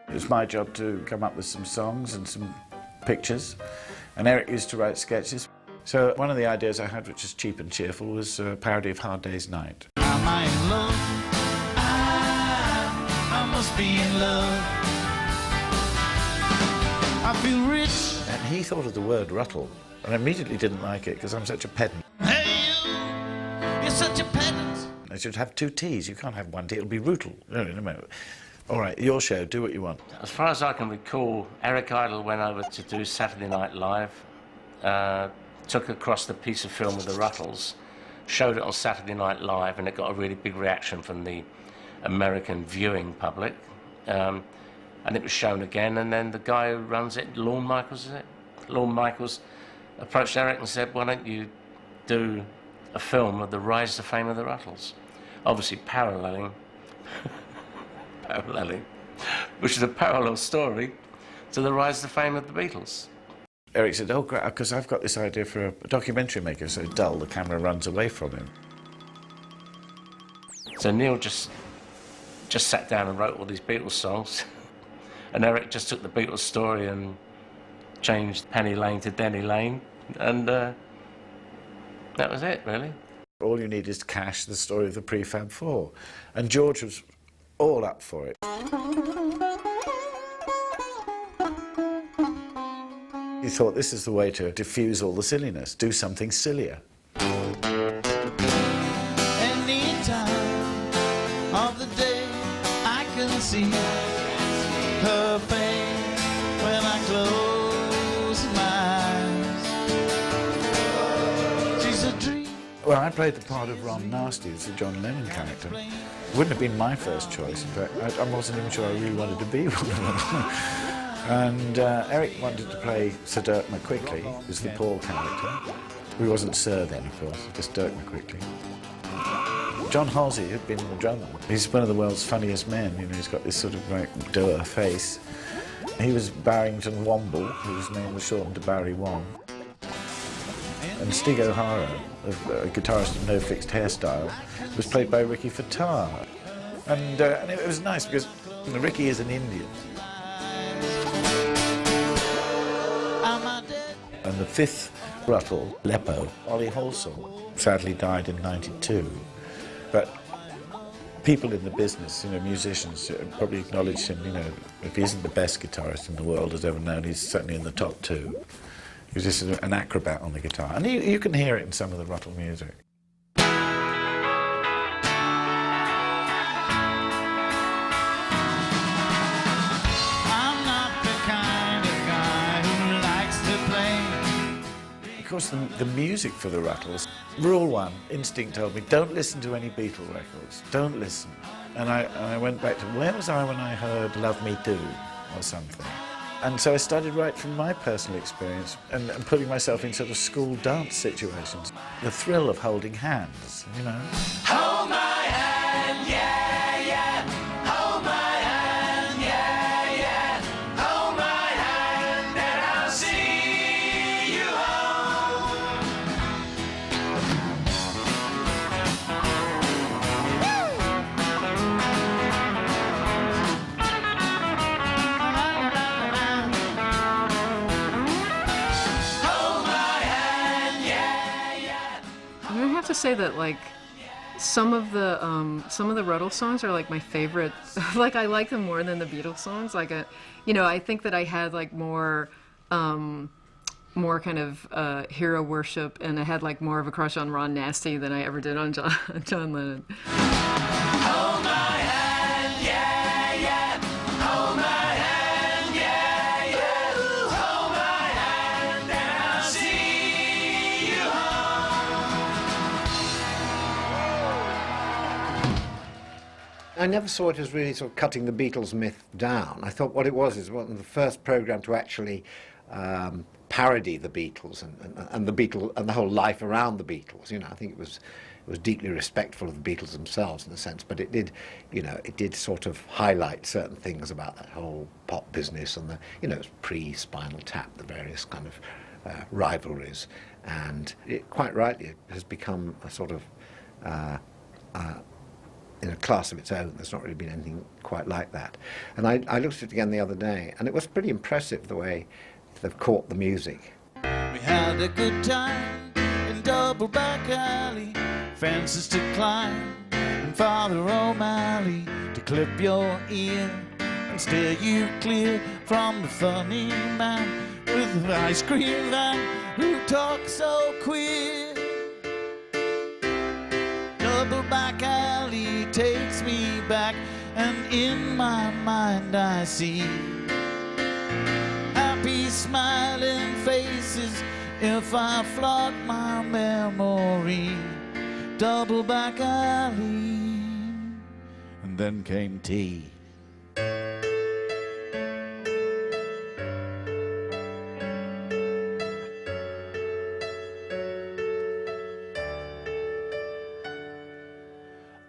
It was my job to come up with some songs and some pictures, and Eric used to write sketches. So one of the ideas I had, which is cheap and cheerful, was a parody of Hard Day's Night. Am I in love? I must be in love. I feel rich. And he thought of the word Ruttle, and I immediately didn't like it because I'm such a pedant. Hey, you're such a pedant. I should have two T's. You can't have one T. It'll be Rootle. No. All right, your show. Do what you want. As far as I can recall, Eric Idle went over to do Saturday Night Live, took across the piece of film with the Ruttles, showed it on Saturday Night Live, and it got a really big reaction from the American viewing public. And it was shown again, and then the guy who runs it, Lorne Michaels, is it? Lorne Michaels approached Eric and said, why don't you do a film of the rise to fame of the Ruttles? Obviously paralleling, which is a parallel story to the rise to fame of the Beatles. Eric said, oh, great, because I've got this idea for a documentary maker, so dull, the camera runs away from him. So Neil just sat down and wrote all these Beatles songs. And Eric just took the Beatles story and changed Penny Lane to Denny Lane, and that was it, really. All you need is to cash the story of the Prefab Four, and George was all up for it. He thought this is the way to diffuse all the silliness, do something sillier. Any time of the day I can see her face when I was a dream. Well, I played the part of Ron Nasty, it's the John Lennon character. Wouldn't have been my first choice. In fact, I wasn't even sure I really wanted to be one of them. And Eric wanted to play Sir Dirk McQuickley, who's the Paul character. He wasn't Sir then, of course, just Dirk McQuickley. John Halsey had been the drummer. He's one of the world's funniest men, you know, he's got this sort of like dour face. He was Barrington Womble, whose name was shortened to Barry Wong. And Stig O'Hara, a guitarist with no fixed hairstyle, was played by Ricky Fattar. And it was nice because Ricky is an Indian. And the fifth Ruttle, Leppo, Ollie Halsall, sadly died in '92. But people in the business, you know, musicians, probably acknowledge him, you know, if he isn't the best guitarist in the world has ever known, he's certainly in the top two. He was just an acrobat on the guitar. And you can hear it in some of the Ruttle music. Of course, the music for the Ruttles, rule one, instinct told me, don't listen to any Beatle records, don't listen. And I went back to, where was I when I heard Love Me Do or something? And so I started right from my personal experience and putting myself in sort of school dance situations. The thrill of holding hands, you know. Hold my hand, yeah, yeah. Hold my hand, yeah, yeah. Hold my hand and I'll see you I have to say that, like, some of the Ruttle songs are like my favorite. Like, I like them more than the Beatles songs. Like, you know, I think that I had like more kind of hero worship, and I had like more of a crush on Ron Nasty than I ever did on John Lennon. hold my hand, yeah, yeah. Hold my hand, yeah, yeah. Hold my hand and I'll see you I never saw it as really sort of cutting the Beatles myth down. I thought what it was is one of the first programme to actually parody the Beatles and the Beatles and the whole life around the Beatles. You know, I think it was deeply respectful of the Beatles themselves in a sense, but it did, you know, it did sort of highlight certain things about that whole pop business and the, you know, pre-Spinal Tap, the various kind of rivalries, and it quite rightly has become a sort of in a class of its own. There's not really been anything quite like that. And I looked at it again the other day, and it was pretty impressive the way they've caught the music. We had a good time in Double Back Alley, fences to climb, and Father O'Malley to clip your ear and steer you clear from the funny man with the ice cream van who talks so queer. Double Back Alley takes me back, and in my mind I see happy smiling faces if I flock my memory. Double Back Alley, and then came tea.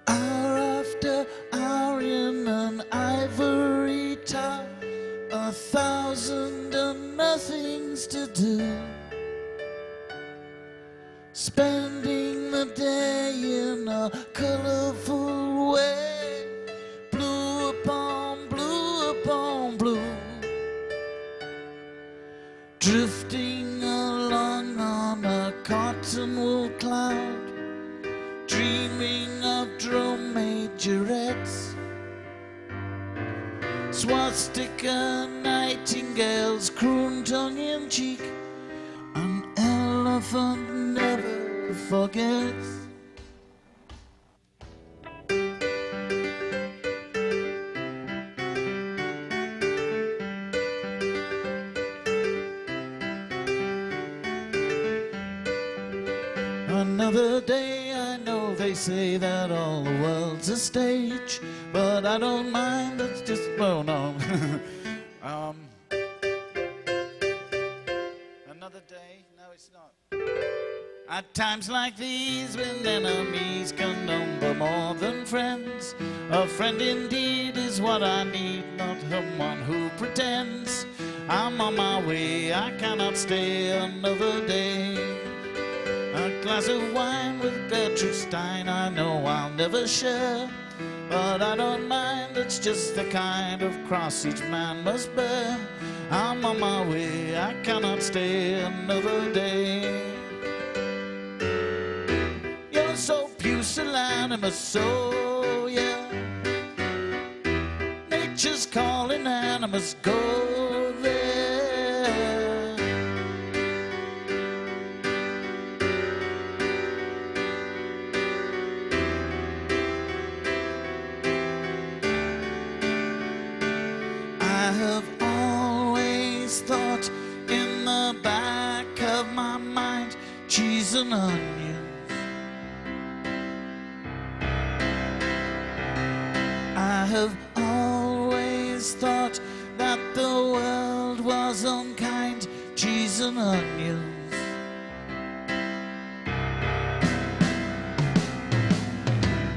Hour after hour in an ivory top, 1,000 and nothings to do, spending the day in a colorful way, blue upon blue, drifting along on a cotton wool cloud, dreaming of drum majorettes, swastika nightingales croon tongue-in-cheek, an elephant never forgets. An Another day, I know they say that all the world's a stage, but I don't mind, it's just, well, no. Another day, no, it's not. At times like these, when enemies can number more than friends, a friend indeed is what I need, not someone who pretends. I'm on my way, I cannot stay another day. A glass of wine with Gertrude Stein I know I'll never share, but I don't mind, it's just the kind of cross each man must bear. I'm on my way, I cannot stay another day. You're so pusillanimous, so yeah. Nature's calling animus, go there. I have always thought in the back of my mind, cheese and onions. I have always thought that the world was unkind, cheese and onions.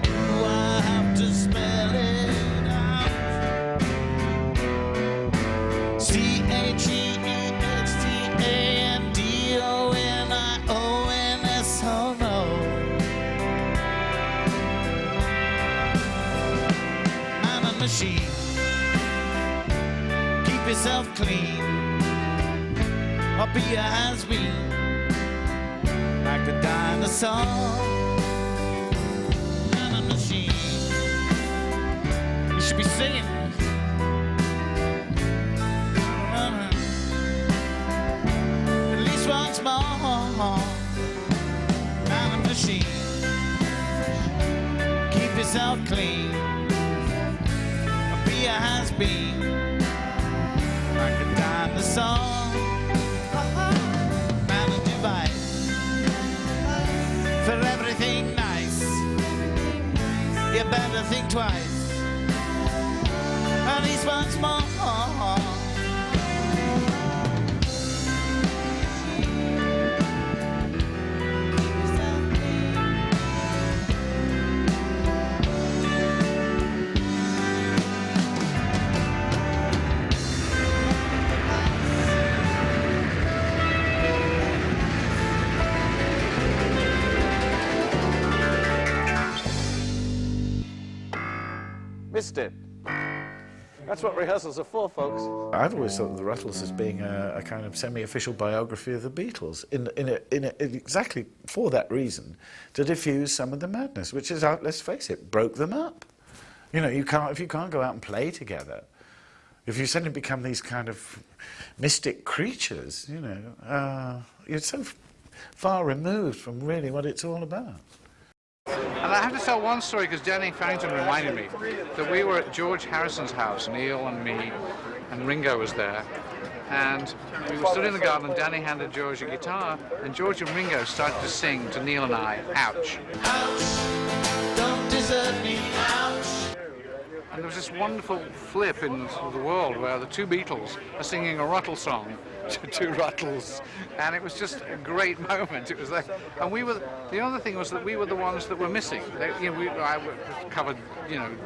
Do I have to spell it out? C-H-E-E-X-T-A-N-D-O-N-I-O-N-S, oh no. Machine. Keep yourself clean, or be a has-been, like a dinosaur. Man a machine. You should be singing. At least once more. Man a machine. Keep yourself clean. Be a has-been, like a dinosaur. Man a device for everything nice. You better think twice, at least once more. Missed it. That's what rehearsals are for, folks. I've always thought of the Ruttles as being a kind of semi-official biography of the Beatles, exactly for that reason, to diffuse some of the madness, which is, let's face it, broke them up. You know, if you can't go out and play together, if you suddenly become these kind of mystic creatures, you know, you're so far removed from really what it's all about. And I have to tell one story because Danny Farrington reminded me that we were at George Harrison's house, Neil and me, and Ringo was there. And we were stood in the garden and Danny handed George a guitar, and George and Ringo started to sing to Neil and I, Ouch. Ouch, don't desert me, ouch. And there was this wonderful flip in the world where the two Beatles are singing a Ruttle song to two Ruttles, and it was just a great moment. It was like, and we were. The other thing was that we were the ones that were missing. I covered,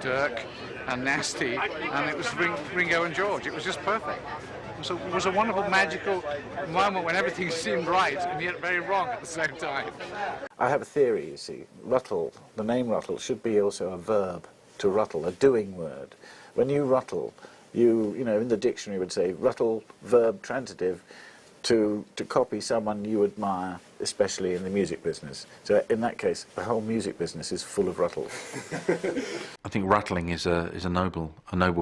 Dirk and Nasty, and it was Ringo and George. It was just perfect. And so it was a wonderful, magical moment when everything seemed right and yet very wrong at the same time. I have a theory. You see, Ruttle, the name Ruttle, should be also a verb to ruttle, a doing word. When you ruttle, you know, in the dictionary would say ruttle, verb, transitive, to copy someone you admire, especially in the music business. So in that case, the whole music business is full of ruttles. I think ruttling is a noble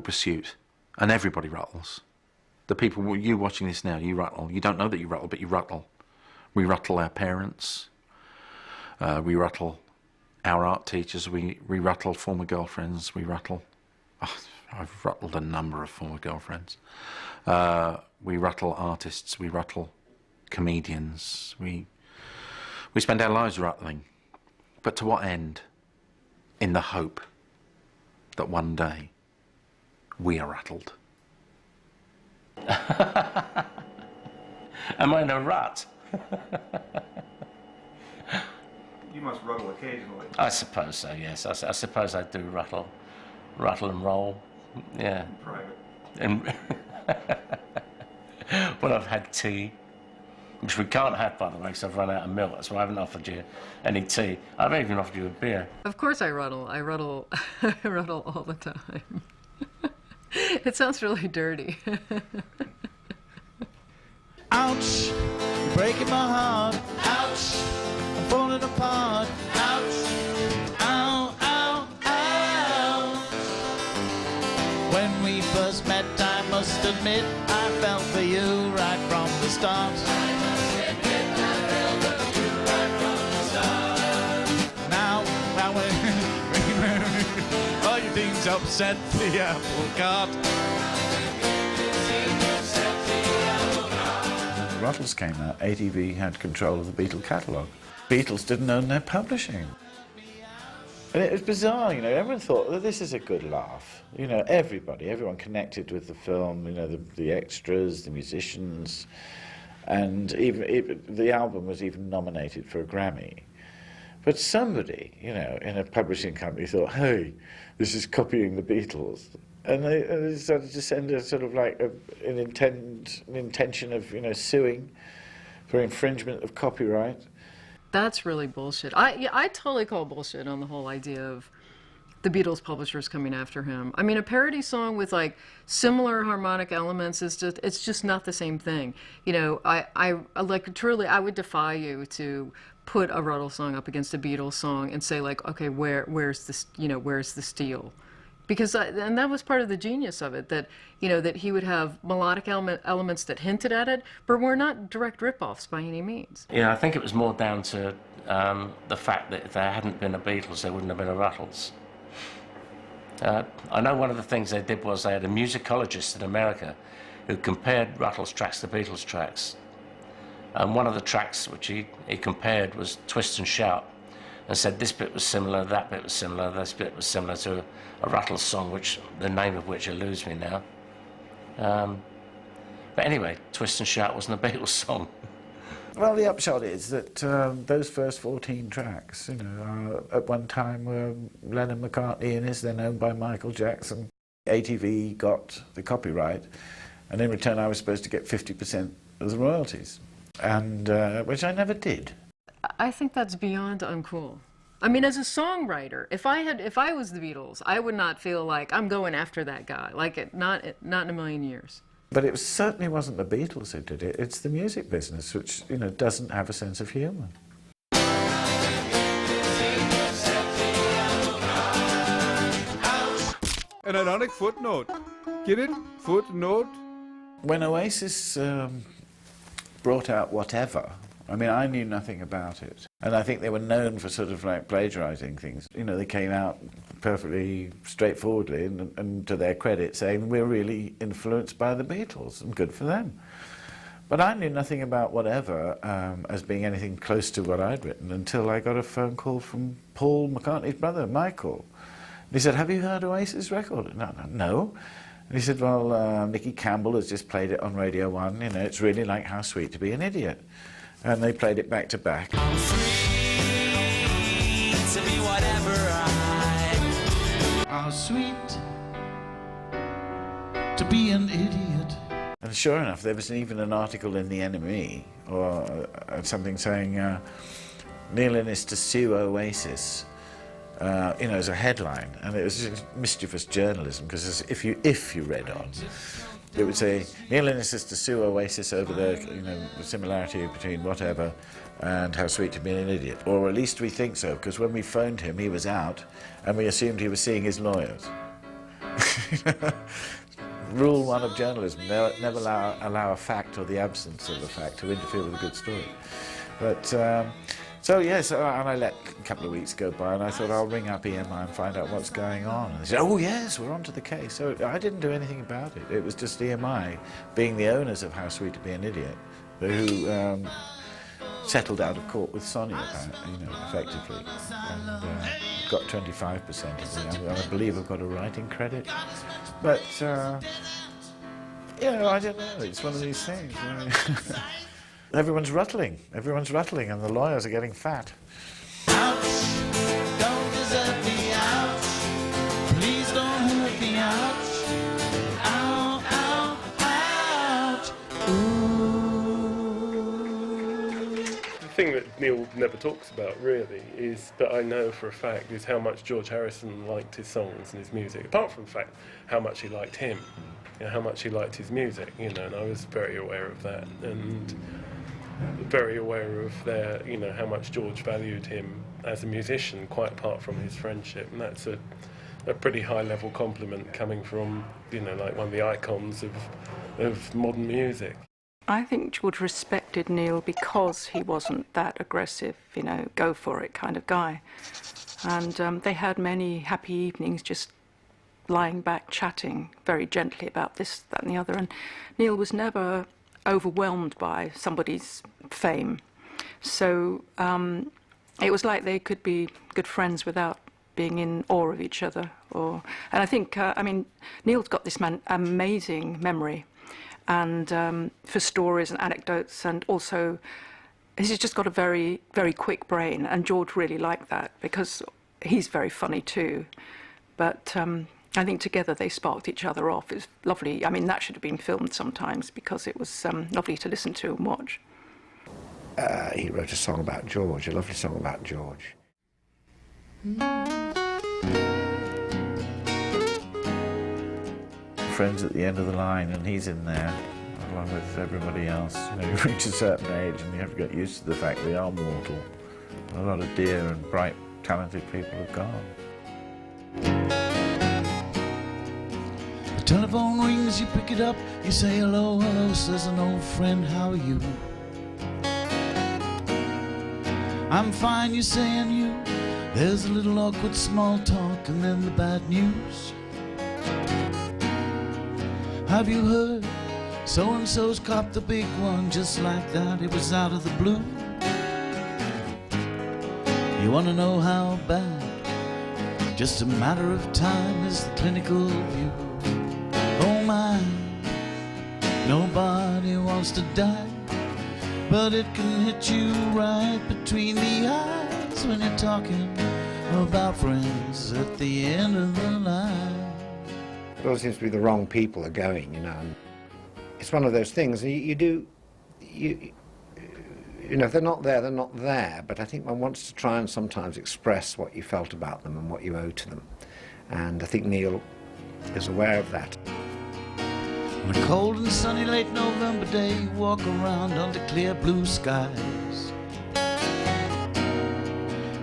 pursuit, and everybody ruttles. The people, you watching this now, you rattle. You don't know that you rattle, but you rattle. We rattle our parents. We rattle our art teachers. We rattle former girlfriends. We rattle. Oh, I've rattled a number of former girlfriends. We rattle artists. We rattle comedians. We We spend our lives rattling. But to what end? In the hope that one day we are rattled. Am I in a rut? You must rattle occasionally. I suppose so, yes. I suppose I do rattle and roll. Yeah. In private. And when I've had tea, which we can't have, by the way, because I've run out of milk, so I haven't offered you any tea. I haven't even offered you a beer. Of course I rattle. I rattle all the time. It sounds really dirty. Ouch, you're breaking my heart. Ouch, I'm falling apart. Ouch, ow, ow, ouch. When we first met, I must admit, I fell for you right from the start. Now all your things upset the apple cart. When the Ruttles came out, ATV had control of the Beatle catalogue. Beatles didn't own their publishing. And it was bizarre, you know, everyone thought, well, this is a good laugh. You know, everyone connected with the film, you know, the extras, the musicians, and even the album was even nominated for a Grammy. But somebody, you know, in a publishing company thought, hey, this is copying the Beatles. And they started to send a sort of like an intention of, you know, suing for infringement of copyright. That's really bullshit. I totally call bullshit on the whole idea of the Beatles publishers coming after him. I mean, a parody song with like similar harmonic elements is it's just not the same thing. You know, I like truly I would defy you to put a Ruddle song up against a Beatles song and say like, okay, where's this, you know, where's the steel? Because and that was part of the genius of it, that, you know, that he would have melodic elements that hinted at it, but were not direct rip-offs by any means. Yeah, I think it was more down to the fact that if there hadn't been a Beatles, there wouldn't have been a Ruttles. I know one of the things they did was they had a musicologist in America who compared Ruttles tracks to Beatles tracks. And one of the tracks which he compared was Twist and Shout, and said this bit was similar, that bit was similar, this bit was similar to a Ruttles song, which the name of which eludes me now. But anyway, Twist and Shout wasn't a Beatles song. Well, the upshot is that those first 14 tracks, you know, at one time were Lennon McCartney and is then owned by Michael Jackson. ATV got the copyright, and in return I was supposed to get 50% of the royalties, and which I never did. I think that's beyond uncool. I mean, as a songwriter, if I was the Beatles, I would not feel like I'm going after that guy. Like, not in a million years. But it certainly wasn't the Beatles who did it. It's the music business, which, you know, doesn't have a sense of humour. An ironic footnote. Get it? Footnote? When Oasis brought out Whatever, I mean, I knew nothing about it. And I think they were known for sort of like plagiarising things. You know, they came out perfectly straightforwardly and to their credit saying, we're really influenced by the Beatles, and good for them. But I knew nothing about Whatever as being anything close to what I'd written until I got a phone call from Paul McCartney's brother, Michael. And he said, have you heard Oasis record? No. And he said, well, Nicky Campbell has just played it on Radio 1. You know, it's really like How Sweet to Be an Idiot. And they played it back to back. I'm free to be whatever How sweet to be an idiot. And sure enough, there was even an article in the NME or something saying Neil Innes to sue Oasis, you know, as a headline, and it was just mischievous journalism because if you read on, it would say Neil Innes is to sue Oasis over the, you know, the similarity between Whatever and How Sweet to Be an Idiot, or at least we think so, because when we phoned him, he was out, and we assumed he was seeing his lawyers. Rule 1 of journalism: never allow a fact or the absence of a fact to interfere with a good story. But so yes, and I let a couple of weeks go by, and I thought I'll ring up EMI and find out what's going on. And they said, oh yes, we're on to the case. So I didn't do anything about it. It was just EMI, being the owners of How Sweet to Be an Idiot, who settled out of court with Sonia, effectively, and got 25% of me. I believe I've got a writing credit, but I don't know. It's one of these things. Everyone's rattling, and the lawyers are getting fat. Ouch, don't desert me, ouch. Please don't hurt me, ouch. Ow, ow, ouch. The thing that Neil never talks about, really, is that I know for a fact is how much George Harrison liked his songs and his music, apart from the fact how much he liked him, how much he liked his music, and I was very aware of that, and very aware of how much George valued him as a musician, quite apart from his friendship, and that's a pretty high-level compliment coming from, like one of the icons of modern music. I think George respected Neil because he wasn't that aggressive, go for it kind of guy. And they had many happy evenings just lying back chatting very gently about this, that and the other. And Neil was never overwhelmed by somebody's fame. So it was like they could be good friends without being in awe of each other. And I think, Neil's got this amazing memory, and for stories and anecdotes, and also he's just got a very, very quick brain, and George really liked that because he's very funny too. But I think together they sparked each other off. It was lovely. That should have been filmed sometimes because it was lovely to listen to and watch. He wrote a song about George, a lovely song about George. Friends at the end of the line, and he's in there along with everybody else. You reach a certain age and you have to get used to the fact we are mortal. A lot of dear and bright, talented people have gone. The telephone rings, you pick it up, you say hello, hello, says an old friend, how are you? I'm fine, you say, and you. There's a little awkward small talk, and then the bad news. Have you heard? So-and-so's copped the big one, just like that, it was out of the blue. You wanna know how bad? Just a matter of time is the clinical view. Oh my, nobody wants to die, but it can hit you right between the eyes when you're talking about friends at the end of the line. It all seems to be the wrong people are going, and it's one of those things. If they're not there, they're not there. But I think one wants to try and sometimes express what you felt about them and what you owe to them. And I think Neil is aware of that. On a cold and sunny late November day, you walk around under clear blue skies.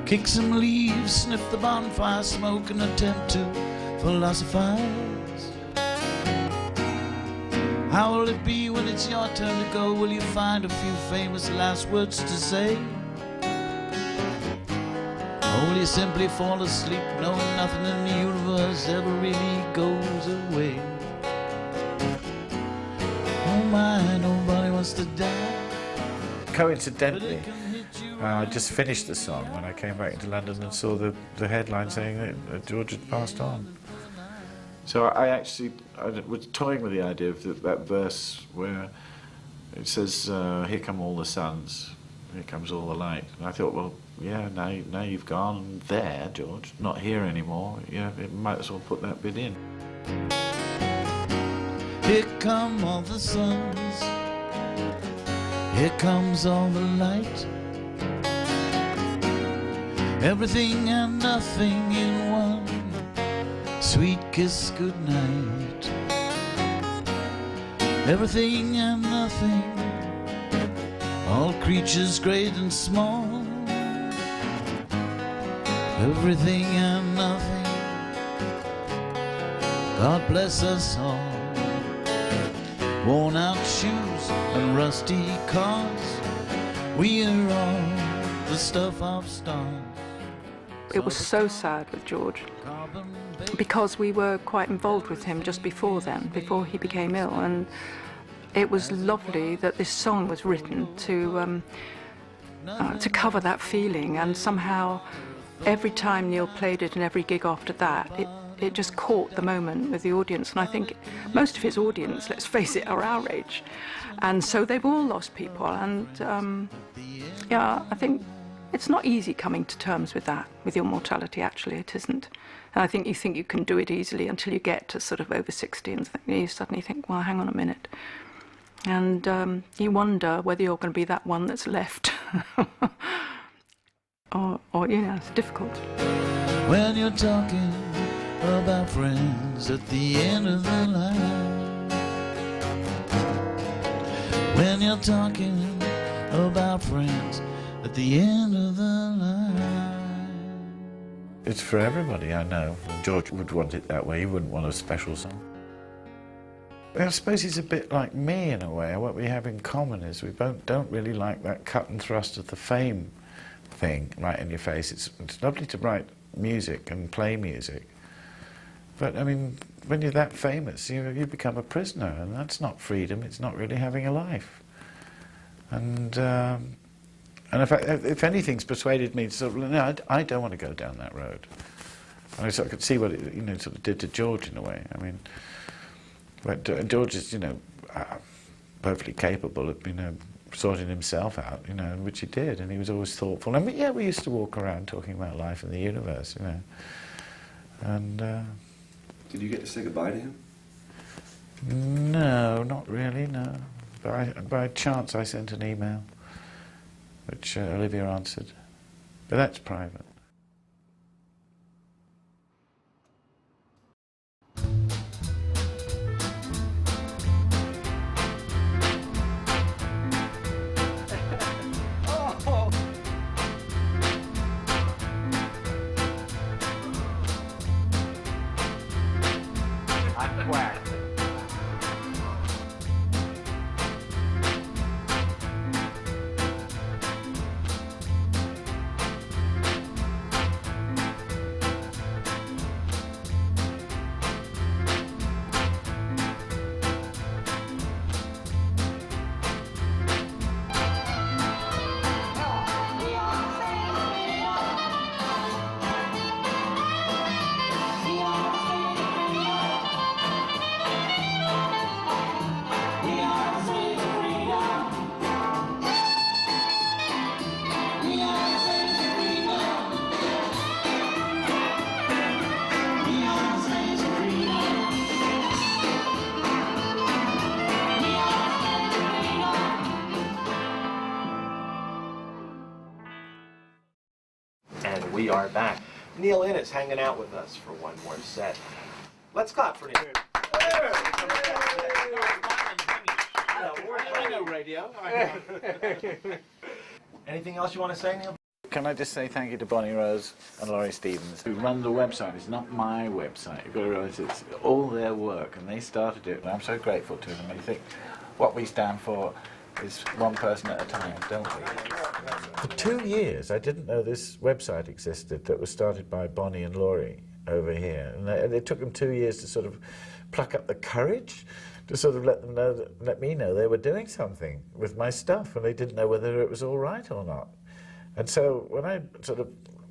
Kick some leaves, sniff the bonfire smoke, and attempt to philosophize. How will it be when it's your turn to go? Will you find a few famous last words to say? Or will you simply fall asleep knowing nothing in the universe ever really goes away? Oh my, nobody wants to die. Coincidentally, I just finished the song when I came back into London and saw the headline saying that George had passed on. So I was toying with the idea of that verse where it says, here come all the suns, here comes all the light. And I thought, well, yeah, now you've gone there, George, not here anymore. Yeah, it might as well put that bit in. Here come all the suns, here comes all the light. Everything and nothing in one sweet kiss goodnight. Everything and nothing, all creatures great and small. Everything and nothing, God bless us all. Worn out shoes and rusty cars, we are all the stuff of stars. It was so sad with George because we were quite involved with him just before then, before he became ill, and it was lovely that this song was written to to cover that feeling, and somehow every time Neil played it and every gig after that, it just caught the moment with the audience. And I think most of his audience, let's face it, are our age, and so they've all lost people. And yeah, I think it's not easy coming to terms with that, with your mortality. Actually, it isn't. And I think you can do it easily until you get to sort of over 60, and you suddenly think, well, hang on a minute. And you wonder whether you're going to be that one that's left. or, you know, it's difficult. When you're talking about friends at the end of the line. When you're talking about friends at the end of the line. It's for everybody, I know. George would want it that way. He wouldn't want a special song. I suppose he's a bit like me in a way. What we have in common is we don't really like that cut and thrust of the fame thing right in your face. It's lovely to write music and play music, but I mean, when you're that famous, you become a prisoner, and that's not freedom. It's not really having a life. And if anything's persuaded me to sort of, no, I don't want to go down that road. And I sort of could see what it, you know, sort of did to George in a way. I mean, but George is, you know, perfectly capable of, you know, sorting himself out, you know, which he did, and he was always thoughtful. I mean, yeah, we used to walk around talking about life in the universe, you know. And did you get to say goodbye to him? No, not really, no. By chance I sent an email, which Olivia answered, but that's private. We are back. Neil Innes hanging out with us for one more set. Let's clap for Neil. I know radio. Anything else you want to say, Neil? Can I just say thank you to Bonnie Rose and Laurie Stevens, who run the website. It's not my website. You've got to realise it's all their work, and they started it, and I'm so grateful to them. And I think what we stand for is one person at a time, don't we? For 2 years, I didn't know this website existed that was started by Bonnie and Laurie over here. And it took them 2 years to sort of pluck up the courage to sort of let me know they were doing something with my stuff, and they didn't know whether it was all right or not. And so when I sort of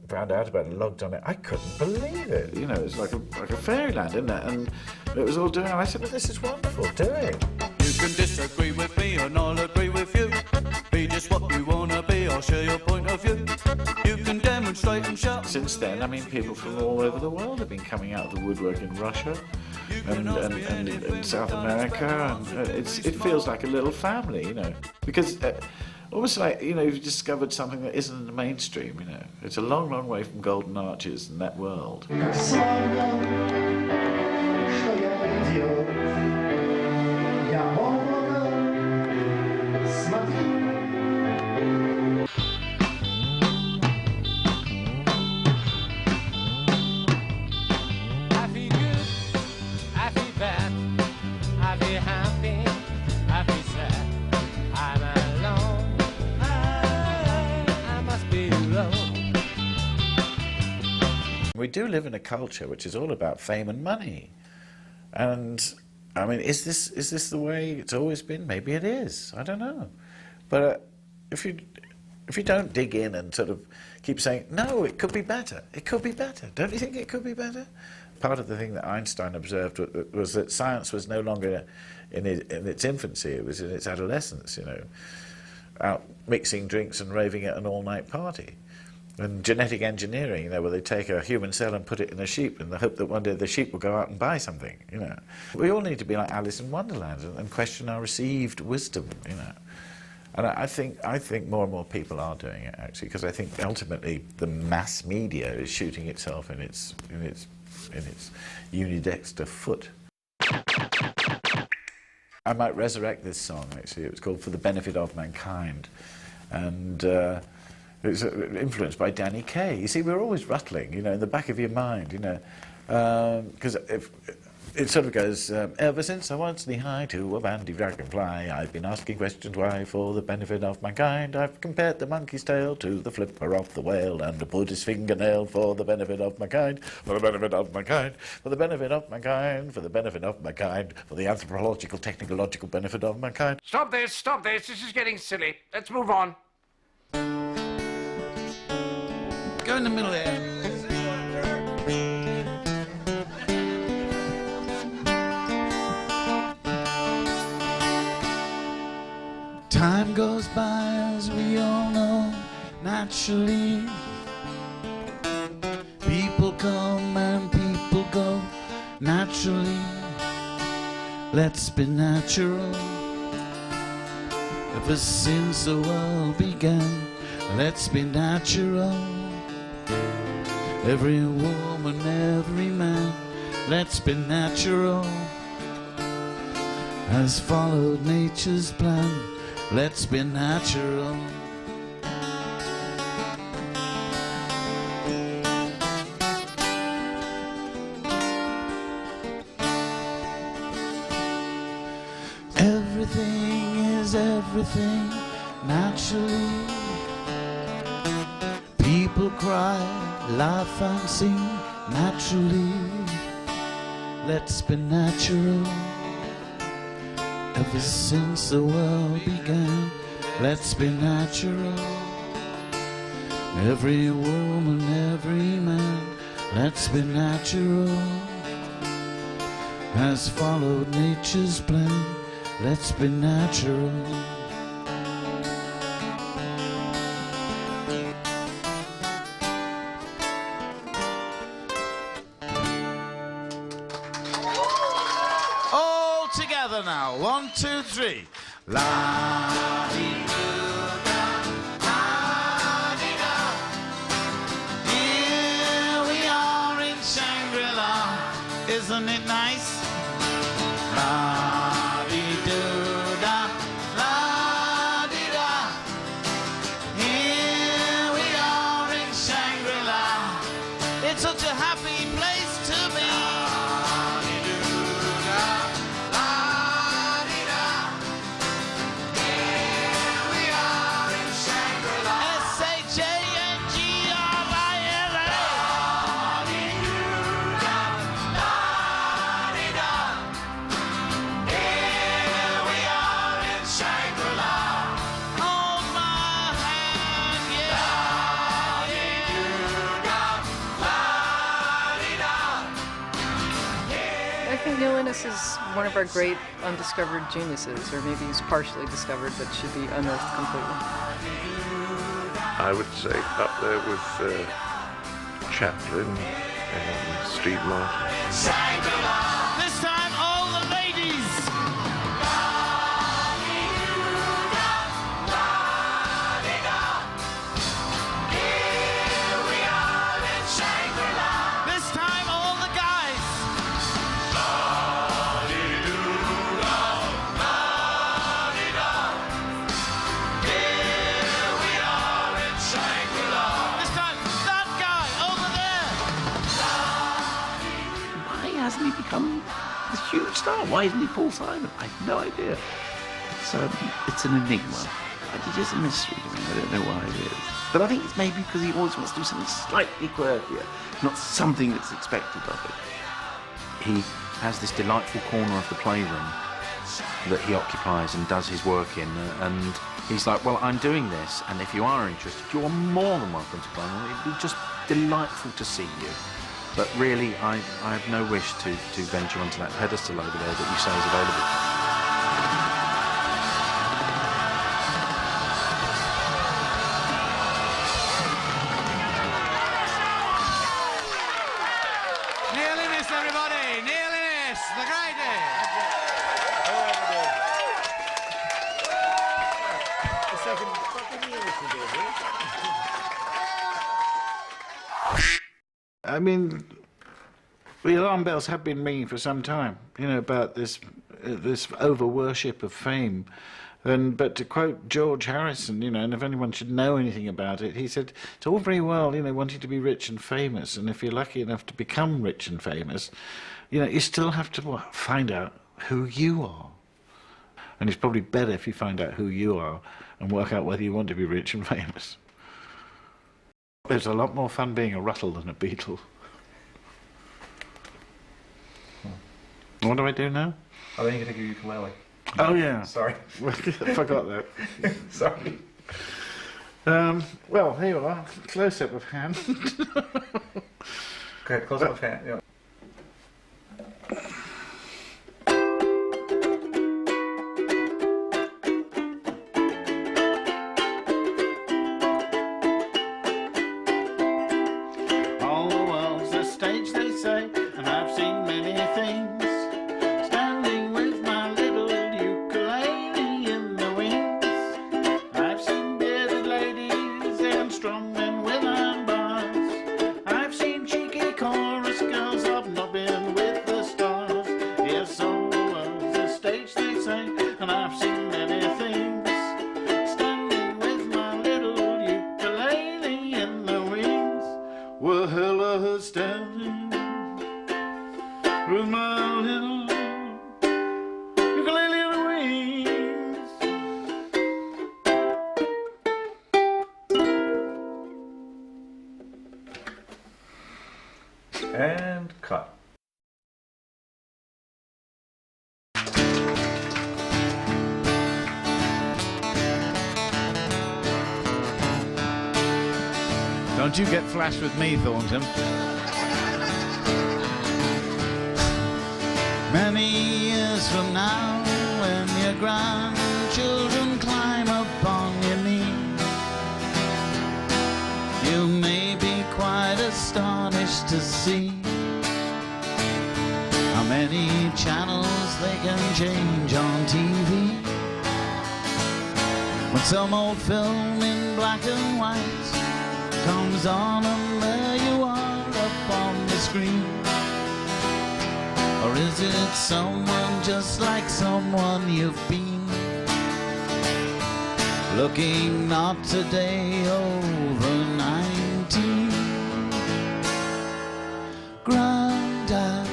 found out about it, logged on it, I couldn't believe it. You know, it's like a fairyland, isn't it? And it was all doing, and I said, well, this is wonderful, do it. You can disagree with me and I'll agree with you. Be just what you want to be, I'll share your point of view. You can demonstrate and shout. Since then, I mean, people from all over the world have been coming out of the woodwork in Russia and South America, and it feels like a little family, you know, because almost like, you know, you've discovered something that isn't in the mainstream, you know. It's a long, long way from Golden Arches and that world. We do live in a culture which is all about fame and money, and I mean, is this the way it's always been? Maybe it is. I don't know, but if you if you don't dig in and sort of keep saying, no, it could be better, it could be better, don't you think it could be better? Part of the thing that Einstein observed was that science was no longer in its infancy, it was in its adolescence, you know, out mixing drinks and raving at an all-night party. And genetic engineering, you know, where they take a human cell and put it in a sheep in the hope that one day the sheep will go out and buy something, you know. We all need to be like Alice in Wonderland and question our received wisdom, you know. And I think more and more people are doing it, actually, because I think ultimately the mass media is shooting itself in its unidexter foot. I might resurrect this song, actually. It was called For the Benefit of Mankind. And it was influenced by Danny Kaye. You see, we're always rattling, you know, in the back of your mind, you know. Because it sort of goes, ever since I once knee-high to a bandy dragonfly, I've been asking questions why for the benefit of mankind. I've compared the monkey's tail to the flipper of the whale and a Buddhist fingernail for the benefit of mankind, for the benefit of mankind, for the benefit of mankind, for the benefit of mankind, for the anthropological, technological benefit of mankind. Stop this, this is getting silly. Let's move on. Go in the middle there. Time goes by, as we all know, naturally. People come and people go, naturally. Let's be natural. Ever since the world began, let's be natural. Every woman, every man, let's be natural. Has followed nature's plan, let's be natural. Everything is everything naturally. People cry, laugh and sing naturally. Let's be natural. Ever since the world began, let's be natural. Every woman, every man, let's be natural. Has followed nature's plan, let's be natural. All together now, 1, 2, 3. La-dee-doo-da, la-dee-da. Here we are in Shangri-La, isn't it nice? La-dee-doo-da, la-dee-da. Here we are in Shangri-La, it's such a happy place to be. Neil Innes is one of our great undiscovered geniuses, or maybe he's partially discovered but should be unearthed completely. I would say up there with Chaplin and Steve Martin. This time, all the ladies. Here we are in Shangri-La. This time, all the guys. Here we are in Shangri-La. This time, that guy over there. Why hasn't he become this huge star? Why isn't he Paul Simon? I have no idea. It's an enigma. It is a mystery to me. I don't know why it is. But I think it's maybe because he always wants to do something slightly quirkier, not something that's expected of him. He has this delightful corner of the playroom that he occupies and does his work in, and He's like, well, I'm doing this, and if you are interested, you're more than welcome to come. It'd be just delightful to see you. But really, I have no wish to venture onto that pedestal over there that you say is available. I mean, the alarm bells have been ringing for some time, you know, about this over-worship of fame. But to quote George Harrison, you know, and if anyone should know anything about it, he said, it's all very well, you know, wanting to be rich and famous, and if you're lucky enough to become rich and famous, you know, you still have to find out who you are. And it's probably better if you find out who you are and work out whether you want to be rich and famous. There's a lot more fun being a Russell than a Beatle. What do I do now? Oh, then you can take your ukulele. Oh, yeah. Sorry. I forgot that. Sorry. Well, here you are. Close-up of hand. Okay, close-up of hand, yeah. And cut. Don't you get flashed with me, Thornton. Many years from now, when your grandchildren climb up on your knee, you may be quite astonished to see how many channels they can change on TV. When some old film in black and white comes on and there you are up on the screen. Or is it someone just like someone you've been? Looking not today over 19. Granddad,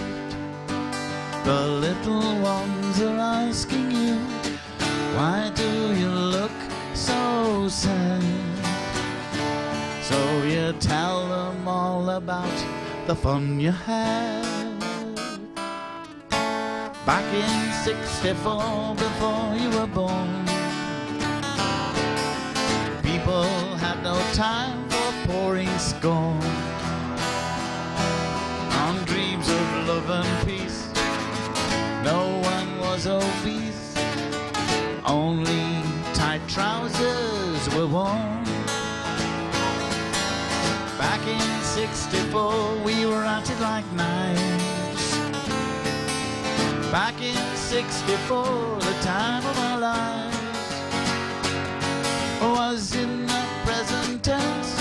the little ones are asking you, why do you look so sad? So you tell them all about the fun you had. Back in '64, before you were born, people had no time for pouring scorn on dreams of love and peace. No one was obese, only tight trousers were worn. Back in '64, we were at it like knives. Back in '64, the time of our lives was in the present tense.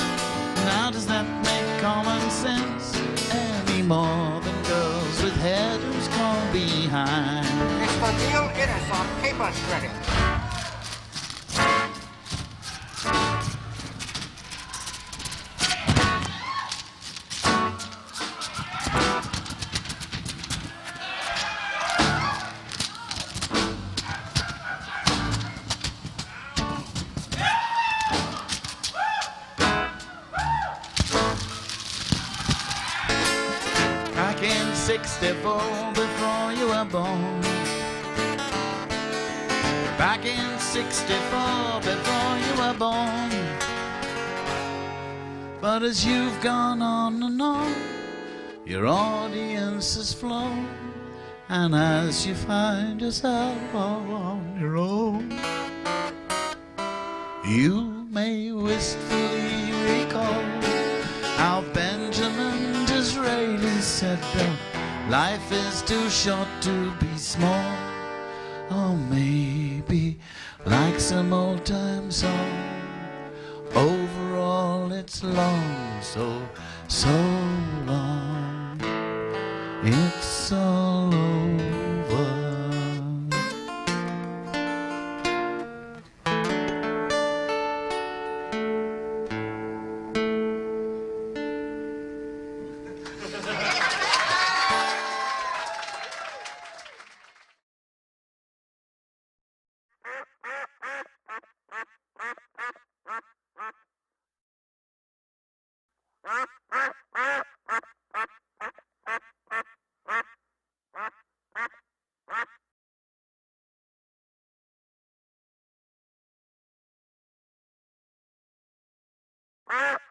Now does that make common sense? Any more than girls with hairdos gone behind. Mr. Neil, it is on paper shredding. '64, before you were born, back in '64 before you were born. But as you've gone on and on, your audience has flown, and as you find yourself all on your own, you may wistfully recall how Benjamin Disraeli said, life is too short to be small. Or maybe like some old time song, overall it's long, so long, it's all over. Ah!